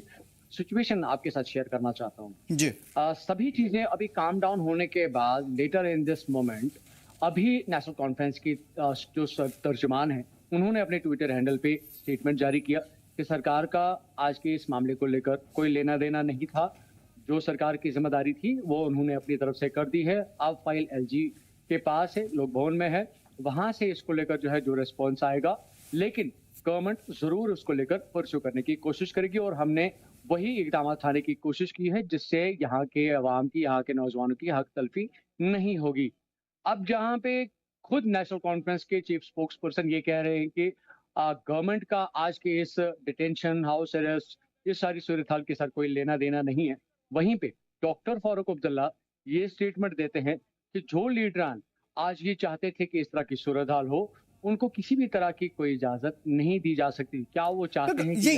सिचुएशन आपके साथ शेयर करना चाहता हूँ जी। सभी चीजें अभी काम डाउन होने के बाद लेटर इन दिस मोमेंट अभी नेशनल कॉन्फ्रेंस की जो तर्जुमान है उन्होंने अपने ट्विटर हैंडल पे स्टेटमेंट जारी किया कि सरकार का आज के इस मामले को लेकर कोई लेना देना नहीं था। जो सरकार की जिम्मेदारी थी वो उन्होंने अपनी तरफ से कर दी है। अब फाइल एलजी के पास है, लोक भवन में है, वहां से इसको लेकर जो है जो रिस्पॉन्स आएगा, लेकिन गवर्नमेंट जरूर उसको लेकर परस्यू करने की कोशिश करेगी, और हमने वही इकदाम उठाने की कोशिश की है जिससे यहाँ के अवाम की, यहाँ के नौजवानों की हक तलफी नहीं होगी। अब जहाँ पे खुद नेशनल कॉन्फ्रेंस के चीफ स्पोक्स पर्सन ये कह रहे हैं कि गवर्नमेंट का आज के इस डिटेंशन, हाउस अरेस्ट, इस सारी सूरत हाल के साथ कोई लेना देना नहीं है, वहीं पे डॉक्टर फारूक अब्दुल्ला ये स्टेटमेंट देते हैं कि जो लीडरान आज ये चाहते थे कि इस तरह की सूरत हाल हो, उनको किसी भी तरह की कोई इजाजत नहीं दी जा सकती। क्या वो चाहते हैं कि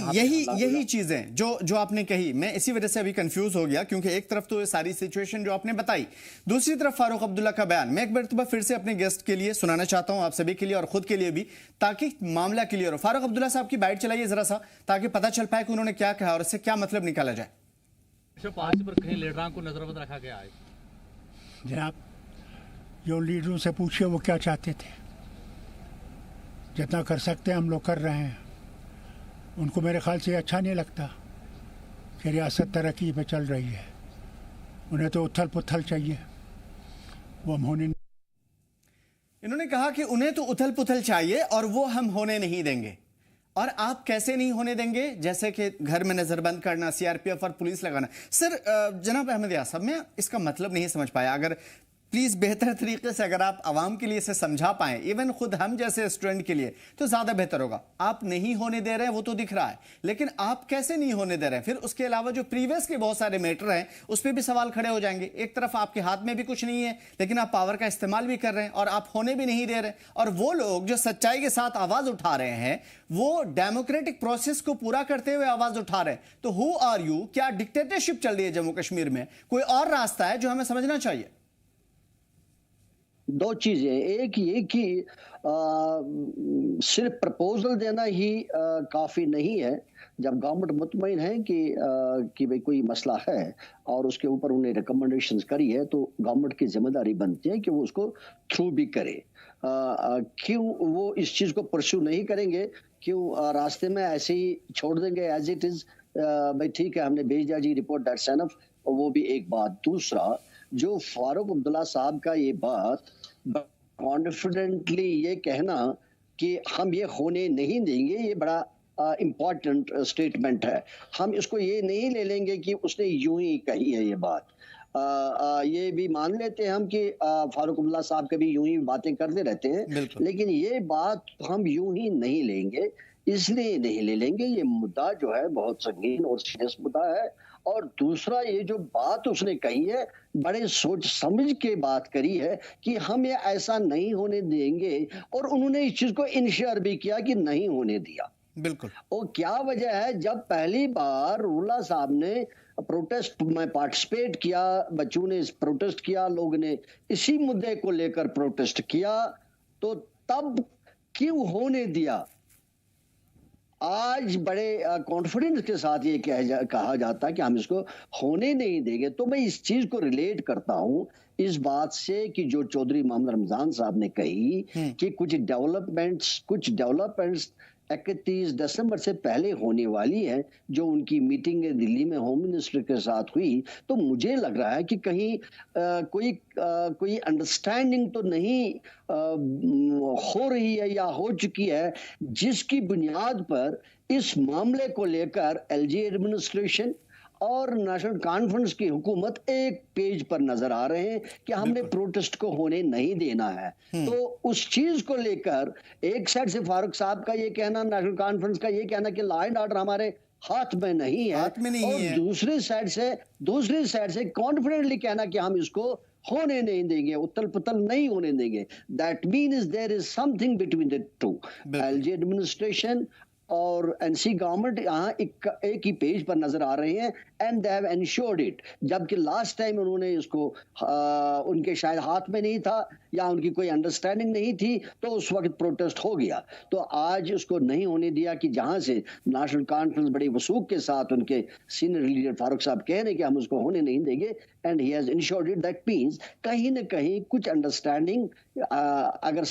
यही चीजें जो आपने कही, मैं इसी वजह से अभी कंफ्यूज हो गया, क्योंकि एक तरफ तो ये सारी सिचुएशन जो आपने बताई, दूसरी तरफ फारूक अब्दुल्ला का बयान मैं एक बार फिर से अपने गेस्ट के लिए सुनाना चाहता हूं, आप सभी के लिए और खुद के लिए भी, ताकि मामला क्लियर हो। फारूक अब्दुल्ला साहब की बाइट चलाइए जरा सा, ताकि पता चल पाए कि उन्होंने क्या कहा और इससे क्या मतलब निकाला जाए। 105 पर कहीं लीडरान को नजरबंद रखा गया है। जनाब, जो लीडरों से पूछिए वो क्या चाहते थे। जितना कर सकते हैं हम लोग कर रहे हैं। उनको मेरे ख्याल से अच्छा नहीं लगता कि रियासत तरक्की पे चल रही है। उन्हें तो उथल पुथल चाहिए, वो हम होने। इन्होंने कहा कि उन्हें तो उथल पुथल चाहिए और वो हम होने नहीं देंगे। और आप कैसे नहीं होने देंगे? जैसे कि घर में नजरबंद करना, सीआरपीएफ और पुलिस लगाना। सर, जनाब अहमद यार साहब, मैं इसका मतलब नहीं समझ पाया। अगर प्लीज बेहतर तरीके से अगर आप आवाम के लिए इसे समझा पाएं, इवन खुद हम जैसे स्टूडेंट के लिए, तो ज्यादा बेहतर होगा। आप नहीं होने दे रहे हैं वो तो दिख रहा है, लेकिन आप कैसे नहीं होने दे रहे हैं? फिर उसके अलावा जो प्रीवियस के बहुत सारे मैटर हैं उस पर भी सवाल खड़े हो जाएंगे। एक तरफ आपके हाथ में भी कुछ नहीं है, लेकिन आप पावर का इस्तेमाल भी कर रहे हैं और आप होने भी नहीं दे रहे। और वो लोग जो सच्चाई के साथ आवाज उठा रहे हैं, वो डेमोक्रेटिक प्रोसेस को पूरा करते हुए आवाज उठा रहे हैं। तो हु आर यू? क्या डिक्टेटरशिप चल रही है जम्मू कश्मीर में? कोई और रास्ता है जो हमें समझना चाहिए? दो चीजें, एक ये कि सिर्फ प्रपोजल देना ही काफी नहीं है। जब गवर्नमेंट मुतमईन है कि भाई कोई मसला है और उसके ऊपर उन्हें रिकमेंडेशंस करी है, तो गवर्नमेंट की जिम्मेदारी बनती है कि वो उसको थ्रू भी करे। क्यों वो इस चीज को परस्यू नहीं करेंगे? क्यों रास्ते में ऐसे ही छोड़ देंगे एज इट इज? भाई ठीक है, हमने भेज दिया जी रिपोर्ट, दैट्स एनफ। वो भी एक बात। दूसरा, जो फारूक अब्दुल्ला साहब का ये बात कॉन्फिडेंटली ये कहना कि हम ये होने नहीं देंगे, ये बड़ा इम्पॉर्टेंट स्टेटमेंट है। हम इसको ये नहीं ले लेंगे कि उसने यूं ही कही है ये बात। ये भी मान लेते हैं हम कि फारूक अब्दुल्ला साहब कभी यूं ही बातें करते रहते हैं, लेकिन ये बात हम यूं ही नहीं लेंगे। इसलिए नहीं ले लेंगे, ये मुद्दा जो है बहुत संगीन और सीरियस मुद्दा है। और दूसरा, ये जो बात उसने कही है बड़े सोच समझ के बात करी है कि हम ये ऐसा नहीं होने देंगे, और उन्होंने इस चीज को इंश्योर भी किया कि नहीं होने दिया। बिल्कुल। और क्या वजह है, जब पहली बार रुल्ला साहब ने प्रोटेस्ट में पार्टिसिपेट किया, बच्चों ने प्रोटेस्ट किया, लोग ने इसी मुद्दे को लेकर प्रोटेस्ट किया, तो तब क्यों होने दिया? आज बड़े कॉन्फिडेंस के साथ ये कहा जाता है कि हम इसको होने नहीं देंगे। तो मैं इस चीज को रिलेट करता हूं इस बात से कि जो चौधरी मोहम्मद रमजान साहब ने कही कि कुछ डेवलपमेंट्स 31 दिसंबर से पहले होने वाली है, जो उनकी मीटिंग दिल्ली में होम मिनिस्टर के साथ हुई। तो मुझे लग रहा है कि कहीं कोई अंडरस्टैंडिंग तो नहीं हो रही है या हो चुकी है, जिसकी बुनियाद पर इस मामले को लेकर एलजी एडमिनिस्ट्रेशन और नेशनल कॉन्फ्रेंस की हुकूमत एक पेज पर नजर आ रहे हैं कि हमने प्रोटेस्ट को होने नहीं देना है। तो उस चीज को लेकर एक साइड से फारूक साहब का ये कहना, नेशनल कॉन्फ्रेंस का ये कहना कि लॉ एंड ऑर्डर हमारे हाथ में नहीं है, और दूसरी साइड से कॉन्फिडेंटली कहना कि हम इसको होने नहीं देंगे, उथल पुथल नहीं होने देंगे। That means there is something between the two. LG administration और एनसी गवर्नमेंट यहाँ एक ही पेज पर नजर आ रहे हैं, and they have ensured it. जबकि लास्ट टाइम उन्होंने इसको उनके शायद हाथ में नहीं था या उनकी कोई अंडरस्टैंडिंग नहीं थी, तो उस वक्त प्रोटेस्ट हो गया। तो आज उसको नहीं होने दिया कि जहां से नेशनल कॉन्फ्रेंस बड़ी वसूख के साथ उनके सीनियर लीडर फारूक साहब कह रहे हैं कि हम उसको होने नहीं देंगे, and he has insured it. That means कहीं ना कहीं कुछ अंडरस्टैंडिंग अगर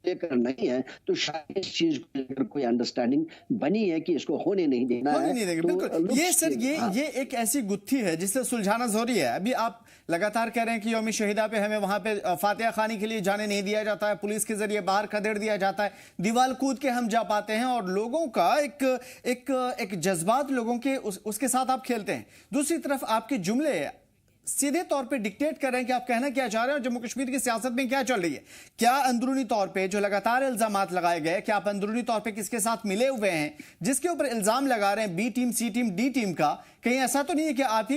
लेकर नहीं है, तो शायद इस चीज को लेकर कोई अंडरस्टैंडिंग बनी है कि इसको होने नहीं देना है। नहीं देंगे, बिल्कुल। ये सर ये एक ऐसी गुत्थी है जिससे सुलझाना जरूरी है। अभी आप लगातार कह रहे हैं कि यौम शहीदा पे हमें वहां पे फातिहा खानी के लिए जाने नहीं दिया जाता है, पुलिस के जरिए बाहर खदेड़ दिया जाता है, दीवार कूद के हम जा पाते हैं, और लोगों का एक जज्बात लोगों के उसके साथ आप खेलते हैं। दूसरी तरफ आपके जुमले सीधे तौर पे डिक्टेट कर रहे हैं कि आप कहना क्या चाह रहे हैं और जम्मू कश्मीर की सियासत में क्या चल रही है। क्या अंदरूनी तौर पे जो लगातार इल्जामात लगाए गए, क्या आप अंदरूनी तौर पे किसके साथ मिले हुए हैं जिसके ऊपर इल्जाम लगा रहे हैं, बी टीम, सी टीम, डी टीम का? कहीं ऐसा तो नहीं है कि आप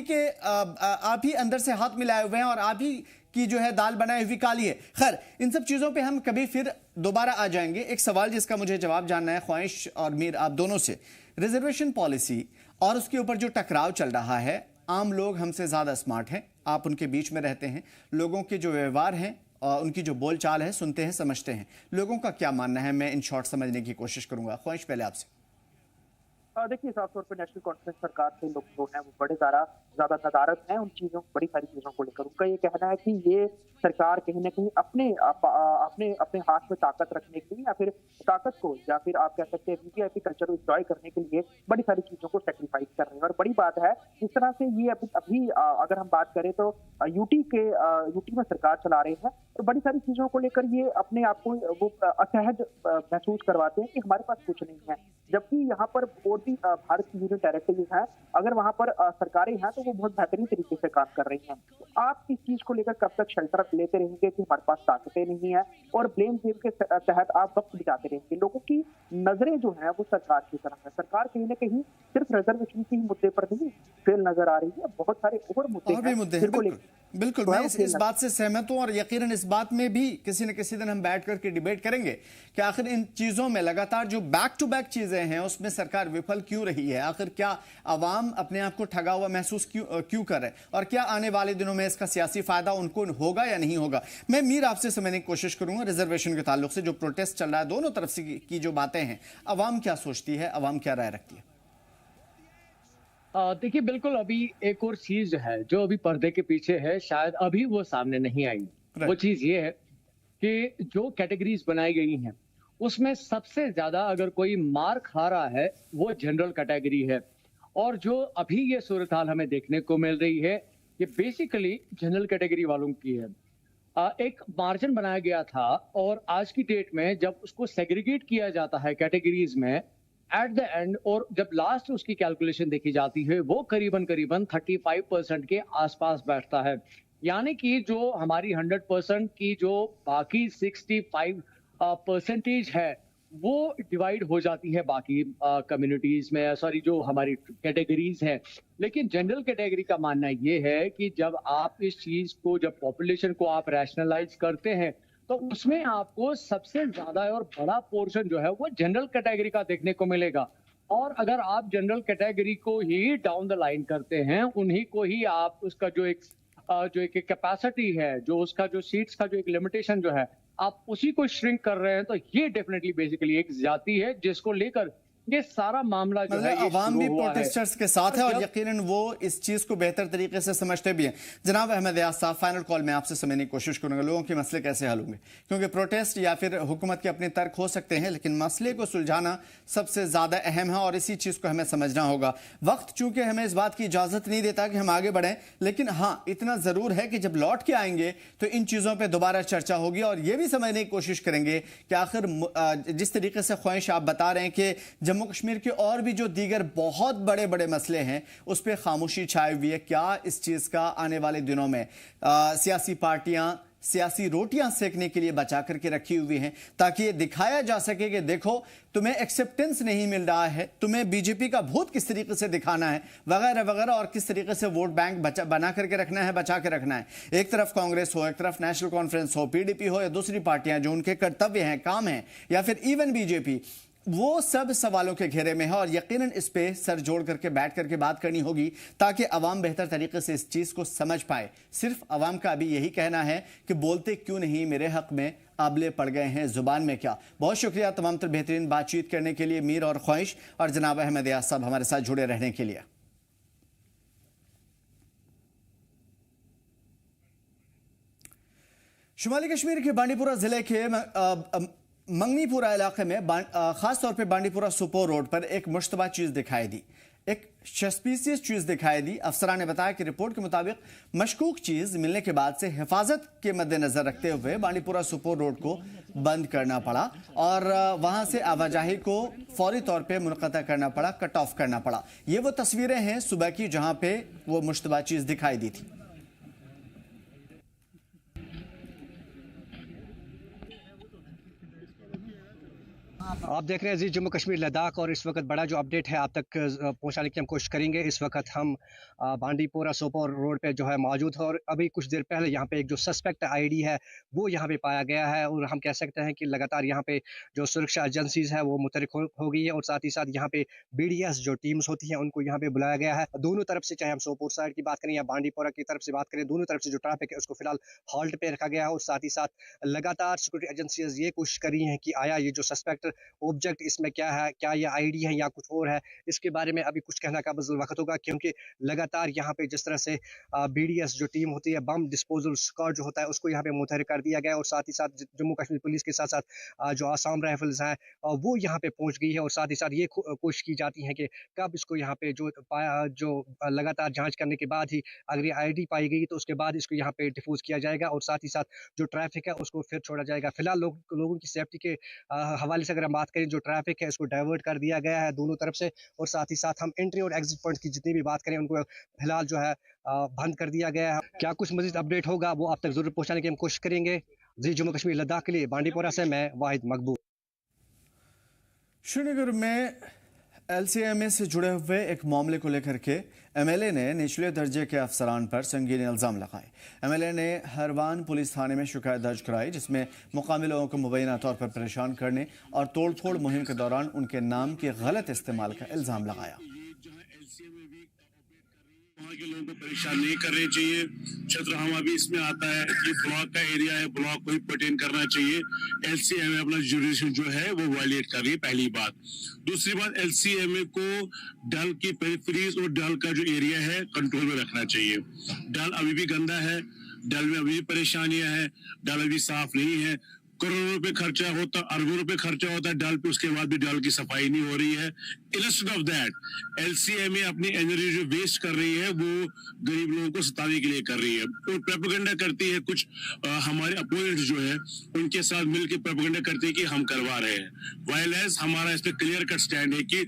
ही अंदर से हाथ मिलाए हुए हैं और आप ही की जो है दाल बनाई हुई काली है? खैर, इन सब चीजों पे हम कभी फिर दोबारा आ जाएंगे। एक सवाल जिसका मुझे जवाब जानना है, ख्वाहिश और मीर आप दोनों से, रिजर्वेशन पॉलिसी और उसके ऊपर जो टकराव चल रहा है, आम लोग हमसे ज्यादा स्मार्ट हैं, आप उनके बीच में रहते हैं, लोगों के जो व्यवहार हैं उनकी जो बोलचाल है सुनते हैं, समझते हैं, लोगों का क्या मानना है, मैं इन शॉर्ट समझने की कोशिश करूंगा। ख्वाहिश पहले आपसे। देखिए, साफ तौर पर नेशनल कॉन्फ्रेंस सरकार के लोग जो हैं वो बड़े ज्यादा नदारत हैं उन चीजों, बड़ी सारी चीजों को लेकर। उनका ये कहना है कि ये सरकार कहीं ना कहीं अपने हाथ में ताकत रखने के लिए या फिर ताकत को, या फिर आप कह सकते हैं वीवीआईपी कल्चर को एंजॉय करने के लिए बड़ी सारी चीजों को सेक्रीफाइस कर रहे हैं। और बड़ी बात है जिस तरह से ये अभी अगर हम बात करें तो यूटी में सरकार चला रहे हैं, तो बड़ी सारी चीजों को लेकर ये अपने आप को वो असहज महसूस करवाते हैं कि हमारे पास कुछ नहीं है। जबकि यहाँ पर और भी भारत की यूनियन टेरिटरीज हैं, अगर वहां पर सरकारें हैं तो वो बहुत बेहतरीन तरीके से काम कर रही हैं। तो आप इस चीज को लेकर कब तक शेल्टर लेते रहेंगे कि हमारे पास ताकतें नहीं है, और ब्लेम गेम के तहत आप वक्त बिताते रहेंगे? लोगों की नजरें जो है वो सरकार की तरफ है। सरकार कहीं ना कहीं सिर्फ रिजर्वेशन के मुद्दे पर नहीं फेल नजर आ रही है, बहुत सारे और मुद्दे हैं। बिल्कुल, मैं इस बात से सहमत हूं, और यकीनन इस बात में भी किसी न किसी दिन हम बैठ करके डिबेट करेंगे कि आखिर इन चीजों में लगातार जो बैक टू बैक चीजें हैं उसमें सरकार विफल क्यों रही है, आखिर क्या अवाम अपने आप को ठगा हुआ महसूस क्यों कर रहे हैं, और क्या आने वाले दिनों में इसका सियासी फायदा उनको होगा या नहीं होगा। मैं मीर आपसे समझने की कोशिश करूंगा रिजर्वेशन के ताल्लुक से जो प्रोटेस्ट चल रहा है, दोनों तरफ से की जो बातें हैं, अवाम क्या सोचती है, अवाम क्या राय रखती है? देखिए, बिल्कुल अभी एक और चीज है जो अभी पर्दे के पीछे है, शायद अभी वो सामने नहीं आई। वो चीज ये है कि जो कैटेगरीज बनाई गई हैं उसमें सबसे ज्यादा अगर कोई मार खा रहा है वो जनरल कैटेगरी है, और जो अभी ये सूरत हाल हमें देखने को मिल रही है ये बेसिकली जनरल कैटेगरी वालों की है। एक मार्जिन बनाया गया था और आज की डेट में जब उसको सेग्रीगेट किया जाता है कैटेगरीज में एट द एंड, और जब लास्ट उसकी कैलकुलेशन देखी जाती है वो करीबन 35% के आसपास बैठता है। यानी कि जो हमारी 100% की जो बाकी 65% है वो डिवाइड हो जाती है बाकी कम्युनिटीज में, सॉरी जो हमारी कैटेगरीज हैं। लेकिन जनरल कैटेगरी का मानना ये है कि जब आप इस चीज को, जब पॉपुलेशन को आप रैशनलाइज करते हैं तो उसमें आपको सबसे ज्यादा और बड़ा पोर्शन जो है वो जनरल कैटेगरी का देखने को मिलेगा। और अगर आप जनरल कैटेगरी को ही डाउन द लाइन करते हैं, उन्हीं को ही आप उसका जो एक कैपेसिटी है, जो उसका जो सीट्स का जो एक लिमिटेशन जो है, आप उसी को श्रिंक कर रहे हैं, तो ये डेफिनेटली बेसिकली एक जाति है जिसको लेकर ये सारा मामला जो है अवाम भी प्रोटेस्टर्स के साथ है और यकीनन वो इस चीज को बेहतर तरीके से समझते भी हैं। जनाब अहमद याद साहब, फाइनल कॉल में आपसे समझने की कोशिश करूंगा लोगों के मसले कैसे हल होंगे, क्योंकि प्रोटेस्ट या फिर हुकूमत के अपने तर्क हो सकते हैं लेकिन मसले को सुलझाना सबसे ज्यादा अहम है और इसी चीज को हमें समझना होगा। वक्त चूंकि हमें इस बात की इजाजत नहीं देता कि हम आगे बढ़ें, लेकिन हाँ इतना जरूर है कि जब लौट के आएंगे तो इन चीजों पर दोबारा चर्चा होगी और यह भी समझने की कोशिश करेंगे कि आखिर जिस तरीके से ख्वाहिश आप बता रहे हैं कि जम्मू कश्मीर के और भी जो दीगर बहुत बड़े बड़े मसले हैं उस पर खामोशी छाई हुई है, क्या इस चीज का आने वाले दिनों में सियासी पार्टियां सियासी रोटियां सेकने के लिए बचा करके रखी हुई हैं ताकि ये दिखाया जा सके कि देखो तुम्हें एक्सेप्टेंस नहीं मिल रहा है, तुम्हें बीजेपी का भूत किस तरीके से दिखाना है वगैरह वगैरह, और किस तरीके से वोट बैंक बना करके रखना है, बचा के रखना है। एक तरफ कांग्रेस हो, एक तरफ नेशनल कॉन्फ्रेंस हो, पीडीपी हो या दूसरी पार्टियां जो उनके कर्तव्य हैं, काम है, या फिर इवन बीजेपी, वो सब सवालों के घेरे में है और यकीनन इस पे सर जोड़ करके बैठ करके बात करनी होगी ताकि अवाम बेहतर तरीके से इस चीज को समझ पाए। सिर्फ अवाम का अभी यही कहना है कि बोलते क्यों नहीं, मेरे हक में आबले पड़ गए हैं, जुबान में क्या। बहुत शुक्रिया तमाम तर बेहतरीन बातचीत करने के लिए मीर और ख्वाहिश, और जनाब अहमद याद साहब हमारे साथ जुड़े रहने के लिए। शुमाली कश्मीर के बांडीपुरा जिले के मंगनीपुरा इलाके में खास तौर पे बांडीपुरा सुपोर रोड पर एक मुश्तबा चीज दिखाई दी, एक सस्पिशियस चीज दिखाई दी। अफसरान ने बताया कि रिपोर्ट के मुताबिक मशकूक चीज मिलने के बाद से हिफाजत के मद्देनजर रखते हुए बांडीपुरा सुपोर रोड को बंद करना पड़ा और वहां से आवाजाही को फौरी तौर पे मुनक़ता करना पड़ा, कट ऑफ करना पड़ा। ये वो तस्वीरें हैं सुबह की जहां पे वो मुश्तबा चीज दिखाई दी थी। आप देख रहे हैं जी जम्मू कश्मीर लद्दाख, और इस वक्त बड़ा जो अपडेट है आप तक पहुंचाने की हम कोशिश करेंगे। इस वक्त हम बांडीपुरा सोपोर रोड पे जो है मौजूद है और अभी कुछ देर पहले यहाँ पे एक जो सस्पेक्ट आईडी है वो यहाँ पे पाया गया है और हम कह सकते हैं कि लगातार यहाँ पे जो सुरक्षा एजेंसीज है वो मुतहरिक हो गई है और साथ ही साथ यहाँ पे BDS जो टीम्स होती हैं उनको यहाँ पे बुलाया गया है। दोनों तरफ से, चाहे हम सोपोर साइड की बात करें या बांडीपुरा की तरफ से बात करें, दोनों तरफ से जो ट्रैफिक है उसको फिलहाल हॉल्ट पे रखा गया है और साथ ही साथ लगातार सिक्योरिटी एजेंसीज ये कोशिश कर रही हैं कि आया ये जो सस्पेक्ट ऑब्जेक्ट इसमें क्या है, क्या ये आईडी है या कुछ और है, इसके बारे में अभी कुछ कहना का वक्त होगा, क्योंकि लगातार यहाँ पे जिस तरह से BDS जो टीम होती है, बम डिस्पोजल स्क्वाड जो होता है, उसको यहाँ पे मुतहरिक कर दिया गया है और साथ ही साथ जम्मू कश्मीर पुलिस के साथ साथ जो आसाम राइफल्स हैं वो यहाँ पे पहुंच गई है और साथ ही साथ ये कोशिश की जाती है कि कब इसको यहाँ पे जो लगातार जांच करने के बाद ही अगर ये आईडी पाई गई तो उसके बाद इसको यहाँ पे डिफ्यूज किया जाएगा और साथ ही साथ जो ट्रैफिक है उसको फिर छोड़ा जाएगा। फिलहाल लोगों की सेफ्टी के हवाले से अगर हम बात करें, जो ट्रैफिक है इसको डाइवर्ट कर दिया गया है दोनों तरफ से और साथ ही साथ हम एंट्री और एग्जिट पॉइंट की जितनी भी बात करें उनको फिलहाल जो है बंद कर दिया गया है। क्या कुछ मजीद अपडेट होगा वो आप तक जरूर पहुंचाने की हम कोशिश करेंगे। जी जम्मू कश्मीर लद्दाख के लिए बांडीपुरा से मैं वाहिद मकबूल। श्रीनगर में LCMA से जुड़े हुए एक मामले को लेकर के MLA ने निचले दर्जे के अफसरान पर संगीन इल्ज़ाम लगाए। MLA ने हरवान पुलिस थाने में शिकायत दर्ज कराई जिसमें मुकामी लोगों को मुबैना तौर पर परेशान करने और तोड़फोड़ मुहिम के दौरान उनके नाम के गलत इस्तेमाल का इल्ज़ाम लगाया। वहाँ के लोगों को परेशान नहीं करने चाहिए। छतरहमा भी इसमें आता है, ये ब्लॉक का एरिया है, ब्लॉक को ही पर्टेन करना चाहिए। LCMA अपना जुडिशन जो है वो वायलेट कर रही है, पहली बात। दूसरी बात, LCMA को डल की पेरिफेरीज और डल का जो एरिया है कंट्रोल में रखना चाहिए। डल अभी भी गंदा है, डल में अभी भी परेशानियां हैं, डल अभी साफ नहीं है। करोड़ों रुपए खर्चा होता, अरबों रुपए खर्चा होता है डल पे, उसके बाद भी डल की सफाई नहीं हो रही है। इंस्टेड ऑफ दैट LCMA अपनी एनर्जी जो वेस्ट कर रही है वो गरीब लोगों को सताने के लिए कर रही है और प्रोपेगेंडा करती है। कुछ हमारे अपोनेंट्स जो है उनके साथ मिलकर प्रोपेगेंडा करते हैं कि हम करवा रहे हैं। वाइलेंस हमारा इस पे क्लियर कट स्टैंड है कि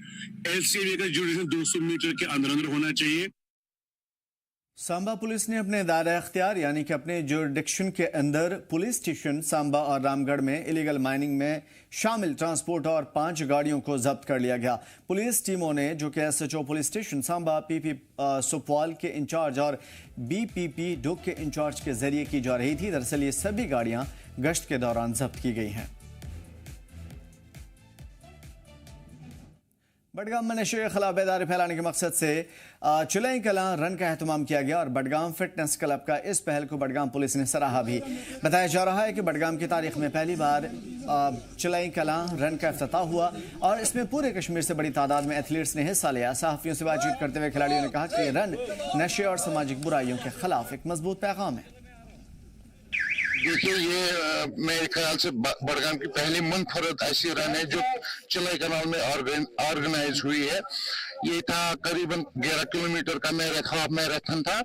LCMA का जुडिशन 200 मीटर के अंदर अंदर होना चाहिए। सांबा पुलिस ने अपने दायरा अख्तियार यानी कि अपने जुरिडिक्शन के अंदर पुलिस स्टेशन सांबा और रामगढ़ में इलीगल माइनिंग में शामिल ट्रांसपोर्ट और 5 गाड़ियों को जब्त कर लिया गया। पुलिस टीमों ने जो कि SHO police station Samba, PP Supwal के इंचार्ज और BPP डुग के इंचार्ज के जरिए की जा रही थी। दरअसल ये सभी गाड़ियां गश्त के दौरान जब्त की गई हैं। बडगाम में नशे के खिलाफ बेदारी फैलाने के मकसद से चुलई कलां रन का एहतमाम किया गया और बडगाम फिटनेस क्लब का इस पहल को बडगाम पुलिस ने सराहा भी। बताया जा रहा है कि बडगाम की तारीख में पहली बार चुलई कलां रन का इफ्तिताह हुआ और इसमें पूरे कश्मीर से बड़ी तादाद में एथलीट्स ने हिस्सा लिया। सहाफियों से बातचीत करते हुए खिलाड़ियों ने कहा कि रन नशे और सामाजिक बुराइयों के खिलाफ एक मजबूत पैगाम है। देखिए, ये मेरे ख्याल से बडगाम की पहली मुनफरद ऐसी रन है जो चुलई कनाल में ऑर्गेनाइज हुई है। ये था करीबन 11 किलोमीटर का मैराथन था।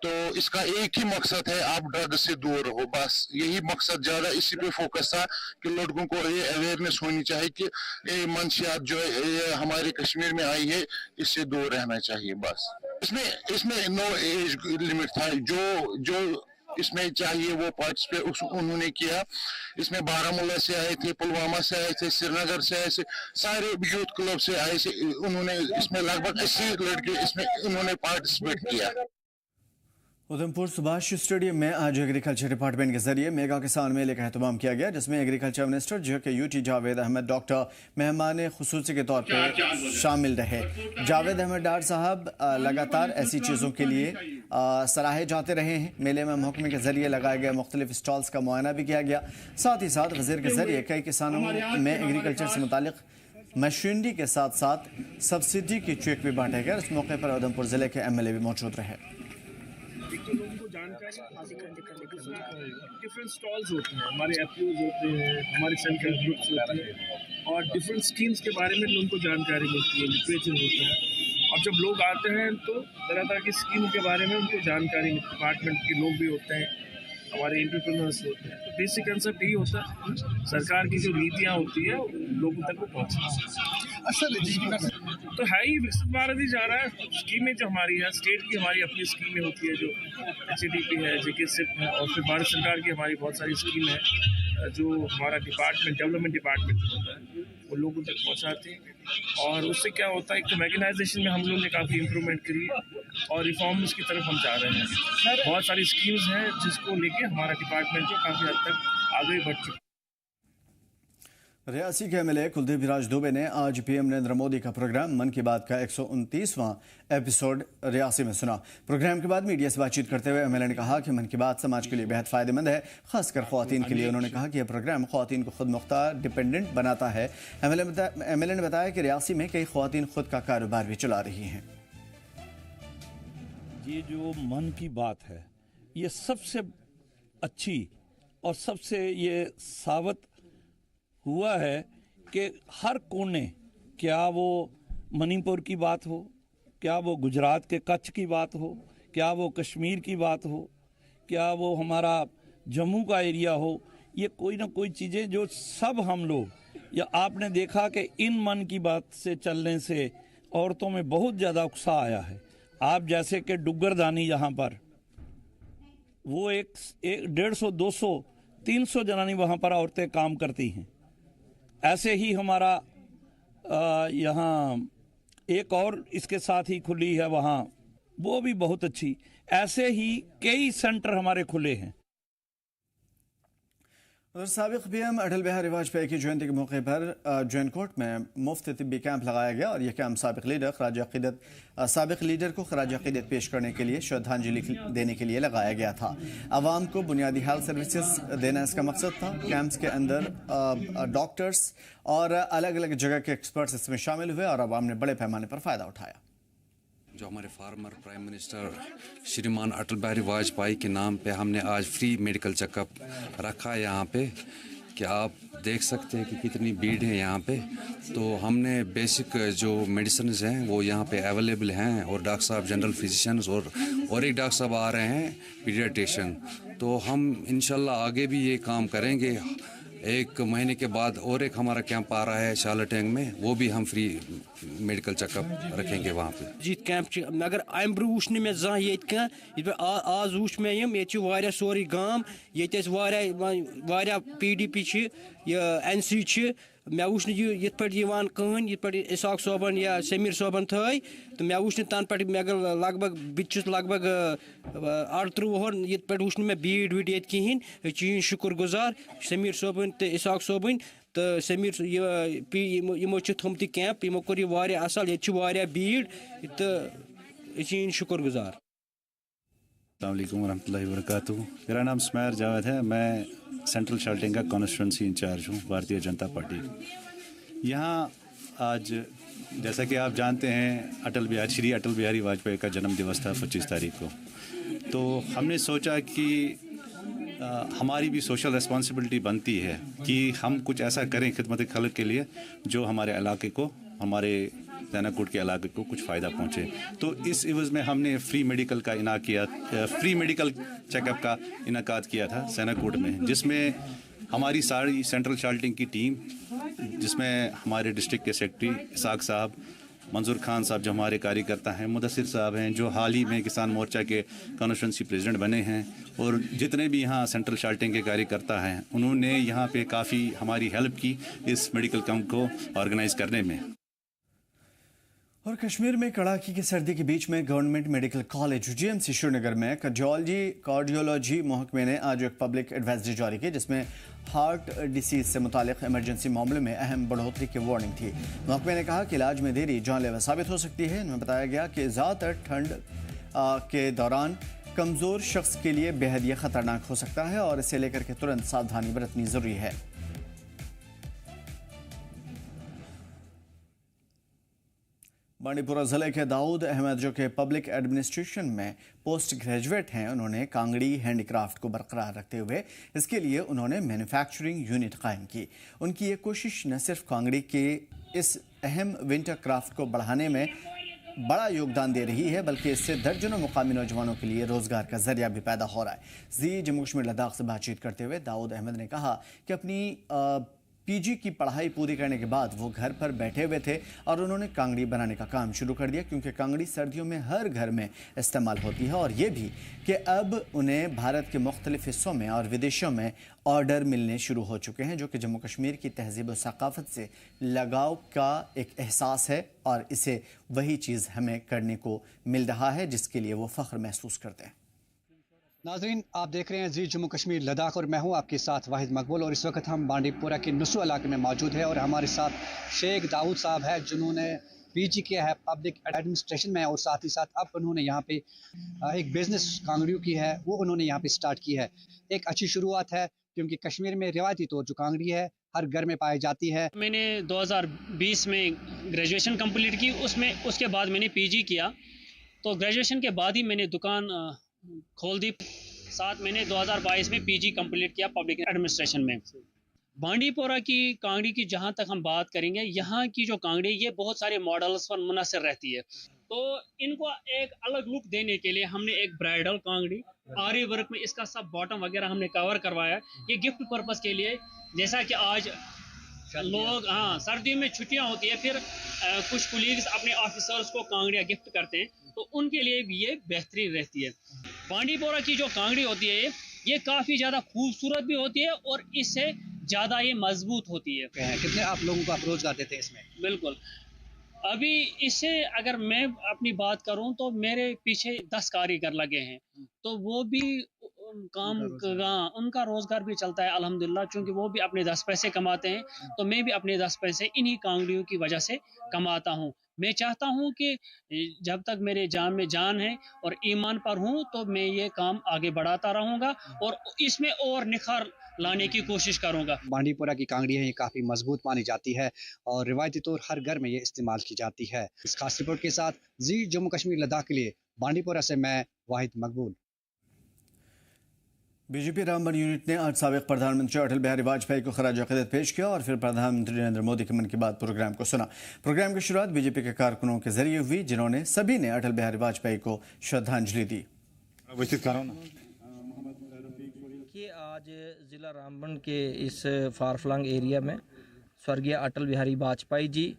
तो इसका एक ही मकसद है, आप ड्रग से दूर रहो, बस यही मकसद, ज्यादा इसी पे फोकस था कि लोगों को ये अवेयरनेस होनी चाहिए कि ये मंशियात जो है ये हमारे कश्मीर में आई है, इससे दूर रहना चाहिए। बस इसमें नो एज लिमिट था, जो इसमें चाहिए वो पार्टिसिपेट उन्होंने किया। इसमें बारामूला से आए थे, पुलवामा से आए थे, श्रीनगर से आए थे, सारे यूथ क्लब से आए थे। उन्होंने इसमें लगभग 80 लड़के इसमें उन्होंने पार्टिसिपेट किया। उधमपुर सुभाष स्टेडियम में आज एग्रीकल्चर डिपार्टमेंट के जरिए मेगा किसान मेले का एहतमाम किया गया, जिसमें एग्रीकल्चर मिनिस्टर जो कि UT जावेद अहमद डॉक्टर मेहमान खुसूसी के तौर पर शामिल रहे। जावेद अहमद डार साहब लगातार ऐसी चीज़ों के लिए सराहे जाते रहे हैं। मेले में महकमे के जरिए लगाए गए मुख्तलिफ स्टॉल्स का मुआयना भी किया गया। साथ ही साथ वज़ीर के जरिए कई किसानों में एग्रीकल्चर से मुतालिक मशीनरी के साथ साथ सब्सिडी की चेक भी बांटे गए। इस मौके पर उधमपुर ज़िले के MLA भी मौजूद रहे। डिफरेंट स्टॉल्स होते हैं, हमारे FPOs होते हैं, हमारे सेल्फ हेल्प ग्रुप्स होते हैं और डिफरेंट स्कीम्स के बारे में लोगों को जानकारी मिलती है, लिटरेचर होता है। और जब लोग आते हैं तो तरह तरह की स्कीम के बारे में उनको जानकारी, डिपार्टमेंट के लोग भी होते हैं, हमारे एंटरप्रेन्योर्स होते हैं। तो बेसिक कंसेप्ट यही होता है, सरकार की जो नीतियाँ होती है लोगों तक वो पहुँचे। तो है ही विकसित भारत ही जा रहा है। स्कीमें जो हमारी है, स्टेट की हमारी अपनी स्कीमें होती है, जो HADP है, JKSIP है, और फिर भारत सरकार की हमारी बहुत सारी स्कीम है जो हमारा डिपार्टमेंट, डेवलपमेंट डिपार्टमेंट होता है, वो लोगों तक पहुंचाते हैं। और उससे क्या होता है, एक तो मैकेनाइजेशन में हम लोगों ने काफ़ी इम्प्रूवमेंट करी है और रिफॉर्म्स की तरफ हम जा रहे हैं। बहुत सारी स्कीम्स हैं जिसको लेके हमारा डिपार्टमेंट जो काफ़ी हद तक आगे बढ़ चुका है। रियासी के MLA कुलदीप राज दुबे ने आज PM नरेंद्र मोदी का प्रोग्राम मन की बात का 129वां एपिसोड रियासी में सुना। प्रोग्राम के बाद मीडिया से बातचीत करते हुए MLA ने कहा कि मन की बात समाज के लिए बेहद फ़ायदेमंद है, खासकर ख़वातीन के लिए। उन्होंने कहा कि यह प्रोग्राम ख़वातीन को खुद मुख्तार डिपेंडेंट बनाता है। MLA ने बताया कि रियासी में कई ख़वातीन खुद का कारोबार भी चला रही हैं। ये जो मन की बात है, ये सबसे अच्छी और सबसे ये साबित हुआ है कि हर कोने, क्या वो मणिपुर की बात हो, क्या वो गुजरात के कच्छ की बात हो, क्या वो कश्मीर की बात हो, क्या वो हमारा जम्मू का एरिया हो, ये कोई ना कोई चीज़ें जो सब हम लोग, या आपने देखा कि इन मन की बात से चलने से औरतों में बहुत ज़्यादा उत्साह आया है। आप जैसे कि डुग्गरदानी यहाँ पर वो एक 150, 200, 300 जनानी वहाँ पर औरतें काम करती हैं। ऐसे ही हमारा यहाँ एक और इसके साथ ही खुली है वहाँ, वो भी बहुत अच्छी। ऐसे ही कई सेंटर हमारे खुले हैं। उधर साबिक PM अटल बिहारी वाजपेयी की जयंती के मौके पर जैनकोट में मुफ्त तिब्बी कैंप लगाया गया और यह कैंप साबिक लीडर को खराज अक़ीदत पेश करने के लिए श्रद्धांजलि देने के लिए लगाया गया था। आवाम को बुनियादी हेल्थ सर्विसेज देना इसका मकसद था। कैंप्स के अंदर डॉक्टर्स और अलग अलग जगह के एक्सपर्ट्स इसमें शामिल हुए और आवाम ने बड़े पैमाने पर फ़ायदा उठाया। जो हमारे फार्मर प्राइम मिनिस्टर श्रीमान अटल बिहारी वाजपेयी के नाम पे हमने आज फ्री मेडिकल चेकअप रखा है यहाँ पे। कि आप देख सकते हैं कि कितनी भीड़ है यहाँ पे। तो हमने बेसिक जो मेडिसिन हैं वो यहाँ पे अवेलेबल हैं, और डॉक्टर साहब जनरल फिजिशियंस और एक डॉक्टर साहब आ रहे हैं पीडियाट्रिशियन। तो हम इंशाल्लाह आगे भी ये काम करेंगे। 1 महीने के बाद और एक हमारा कैंप आ रहा है शालटैंग में, वो भी हम फ्री मेडिकल चेकअप रखेंगे वहाँ पे। जी कैंप मगर अम ब्रो वुच मे जहाँ ये आज वुच मे ये सोरे गाम ये PDP NC मे वुच ये कहन ये इसाक सोबन या समीर सोबन थी तो मे वुच तन पे मे लगभग लगभग 38 वुहर ये वुच मे भीड़ वीड़ ये कहें। चीन शुक्र गुजार समीर सोबन तो इसाक सोबन तो समीर यमो थोम कैंप यमो कोर यह असल ये भीड़ तो चीन शुक्र गुजार। अस्सलाम वालेकुम वरहमतुल्लाहि वबरकातुहू। मेरा नाम स्मैर जावेद है, मैं सेंट्रल शाल्टिंग का कॉन्स्टिट्यूंसी इंचार्ज हूँ भारतीय जनता पार्टी। यहाँ आज जैसा कि आप जानते हैं श्री अटल बिहारी वाजपेयी का जन्म दिवस था 25 तारीख को। तो हमने सोचा कि हमारी भी सोशल रिस्पॉन्सिबिलिटी बनती है कि हम कुछ ऐसा करें खिदमत खल्क के लिए जो हमारे इलाके को, हमारे सैनाकोट के इलाके को कुछ फ़ायदा पहुँचे। तो इस इवज़ में हमने फ्री मेडिकल चेकअप का इनकाद किया था सैनाकोट में, जिसमें हमारी सारी सेंट्रल शाल्टिंग की टीम, जिसमें हमारे डिस्ट्रिक्ट के सेक्रेटरी इसाक साहब, मंजूर खान साहब जो हमारे कार्यकर्ता हैं, मुदस्सिर साहब हैं जो हाल ही में किसान मोर्चा के कॉन्स्टिट्यूंसी प्रेसिडेंट बने हैं, और जितने भी यहाँ सेंट्रल शाल्टिंग के कार्यकर्ता हैं उन्होंने यहाँ पे काफ़ी हमारी हेल्प की इस मेडिकल कैंप को ऑर्गेनाइज़ करने में। और कश्मीर में कड़ाके की सर्दी के बीच में government medical college GMC Srinagar में कार्डियोलॉजी महकमे ने आज एक पब्लिक एडवाइजरी जारी की, जिसमें हार्ट डिसीज से मुतालिक इमरजेंसी मामले में अहम बढ़ोतरी की वार्निंग थी। महकमे ने कहा कि इलाज में देरी जानलेवा साबित हो सकती है। इनमें बताया गया कि ज़्यादातर ठंड के दौरान कमज़ोर शख्स के लिए बेहद ये ख़तरनाक हो सकता है और इसे लेकर के तुरंत सावधानी बरतनी ज़रूरी है। बांडीपुरा जिले के दाऊद अहमद जो कि पब्लिक एडमिनिस्ट्रेशन में पोस्ट ग्रेजुएट हैं, उन्होंने कांगड़ी हैंडीक्राफ्ट को बरकरार रखते हुए इसके लिए उन्होंने मैन्युफैक्चरिंग यूनिट कायम की। उनकी ये कोशिश न सिर्फ कांगड़ी के इस अहम विंटर क्राफ्ट को बढ़ाने में बड़ा योगदान दे रही है, बल्कि इससे दर्जनों मुकामी नौजवानों के लिए रोजगार का जरिया भी पैदा हो रहा है। जम्मू कश्मीर लद्दाख से बातचीत करते हुए दाऊद अहमद ने कहा कि अपनी PG की पढ़ाई पूरी करने के बाद वो घर पर बैठे हुए थे और उन्होंने कांगड़ी बनाने का काम शुरू कर दिया, क्योंकि कांगड़ी सर्दियों में हर घर में इस्तेमाल होती है। और ये भी कि अब उन्हें भारत के मुख्तलिफ हिस्सों में और विदेशों में ऑर्डर मिलने शुरू हो चुके हैं, जो कि जम्मू कश्मीर की तहजीब और सकाफत से लगाव का एक एहसास है और इसे वही चीज़ हमें करने को मिल रहा है जिसके लिए वो फ़ख्र महसूस करते हैं। नाज़रीन, आप देख रहे हैं जी जम्मू कश्मीर लद्दाख और मैं हूं आपके साथ वाहिद मकबूल। और इस वक्त हम बांडीपुरा के नुसू इलाके में मौजूद है और हमारे साथ शेख दाऊद साहब है जिन्होंने PG किया है पब्लिक एडमिनिस्ट्रेशन में, और साथ ही साथ अब उन्होंने यहाँ पे एक बिज़नेस कांगड़ियों की है वो उन्होंने यहाँ पे स्टार्ट की है। एक अच्छी शुरुआत है क्योंकि कश्मीर में रिवायती तौर जो कांगड़ी है हर घर में पाई जाती है। मैंने 2020 में ग्रेजुएशन कंप्लीट की, उसके बाद मैंने PG किया, तो ग्रेजुएशन के बाद ही मैंने दुकान खोल दी। साथ मैंने 2022 में PG कंप्लीट किया पब्लिक एडमिनिस्ट्रेशन में। बांडीपोरा की कांगड़ी की जहाँ तक हम बात करेंगे, यहाँ की जो कांगड़ी ये बहुत सारे मॉडल्स पर मुनहसर रहती है, तो इनको एक अलग लुक देने के लिए हमने एक ब्राइडल कांगड़ी आरी वर्क में इसका सब बॉटम वगैरह हमने कवर करवाया। ये गिफ्ट पर्पस के लिए, जैसा कि आज लोग सर्दियों में छुट्टियां होती है, फिर कुछ कुलीग्स अपने ऑफिसर्स को कांगड़ियाँ गिफ्ट करते हैं, तो उनके लिए भी ये बेहतरीन रहती है। बांडीपोरा की जो कांगड़ी होती है ये काफ़ी ज़्यादा खूबसूरत भी होती है और इससे ज़्यादा ये मजबूत होती है। कितने आप लोगों को आप रोजगार देते हैं इसमें? बिल्कुल, अभी इससे अगर मैं अपनी बात करूं तो मेरे पीछे 10 कारीगर लगे हैं, तो वो भी उनका रोजगार भी चलता है अल्हम्दुलिल्लाह, क्योंकि वो भी अपने 10 पैसे कमाते हैं, तो मैं भी अपने 10 पैसे इन्हीं कांगड़ियों की वजह से कमाता हूँ। मैं चाहता हूँ कि जब तक मेरे जान में जान है और ईमान पर हूँ तो मैं ये काम आगे बढ़ाता रहूँगा और इसमें और निखार लाने की कोशिश करूँगा। बांडीपुरा की कांगड़ी है ये काफ़ी मजबूत मानी जाती है और रिवायती तौर हर घर में ये इस्तेमाल की जाती है। इस खास रिपोर्ट के साथ जम्मू कश्मीर लद्दाख के लिए बांडीपुरा से मैं वाहिद मकबूल। बीजेपी रामबन यूनिट ने आज साबिक प्रधानमंत्री अटल बिहारी वाजपेयी को खराज अक़ीदत पेश किया और फिर प्रधानमंत्री नरेंद्र मोदी के मन की बात प्रोग्राम को सुना। प्रोग्राम की शुरुआत बीजेपी के कारकुनों के जरिए हुई, जिन्होंने सभी ने अटल बिहारी वाजपेयी को श्रद्धांजलि दी। कि आज ज़िला रामबन के इस फार फ्लंग एरिया में स्वर्गीय अटल बिहारी वाजपेयी जी,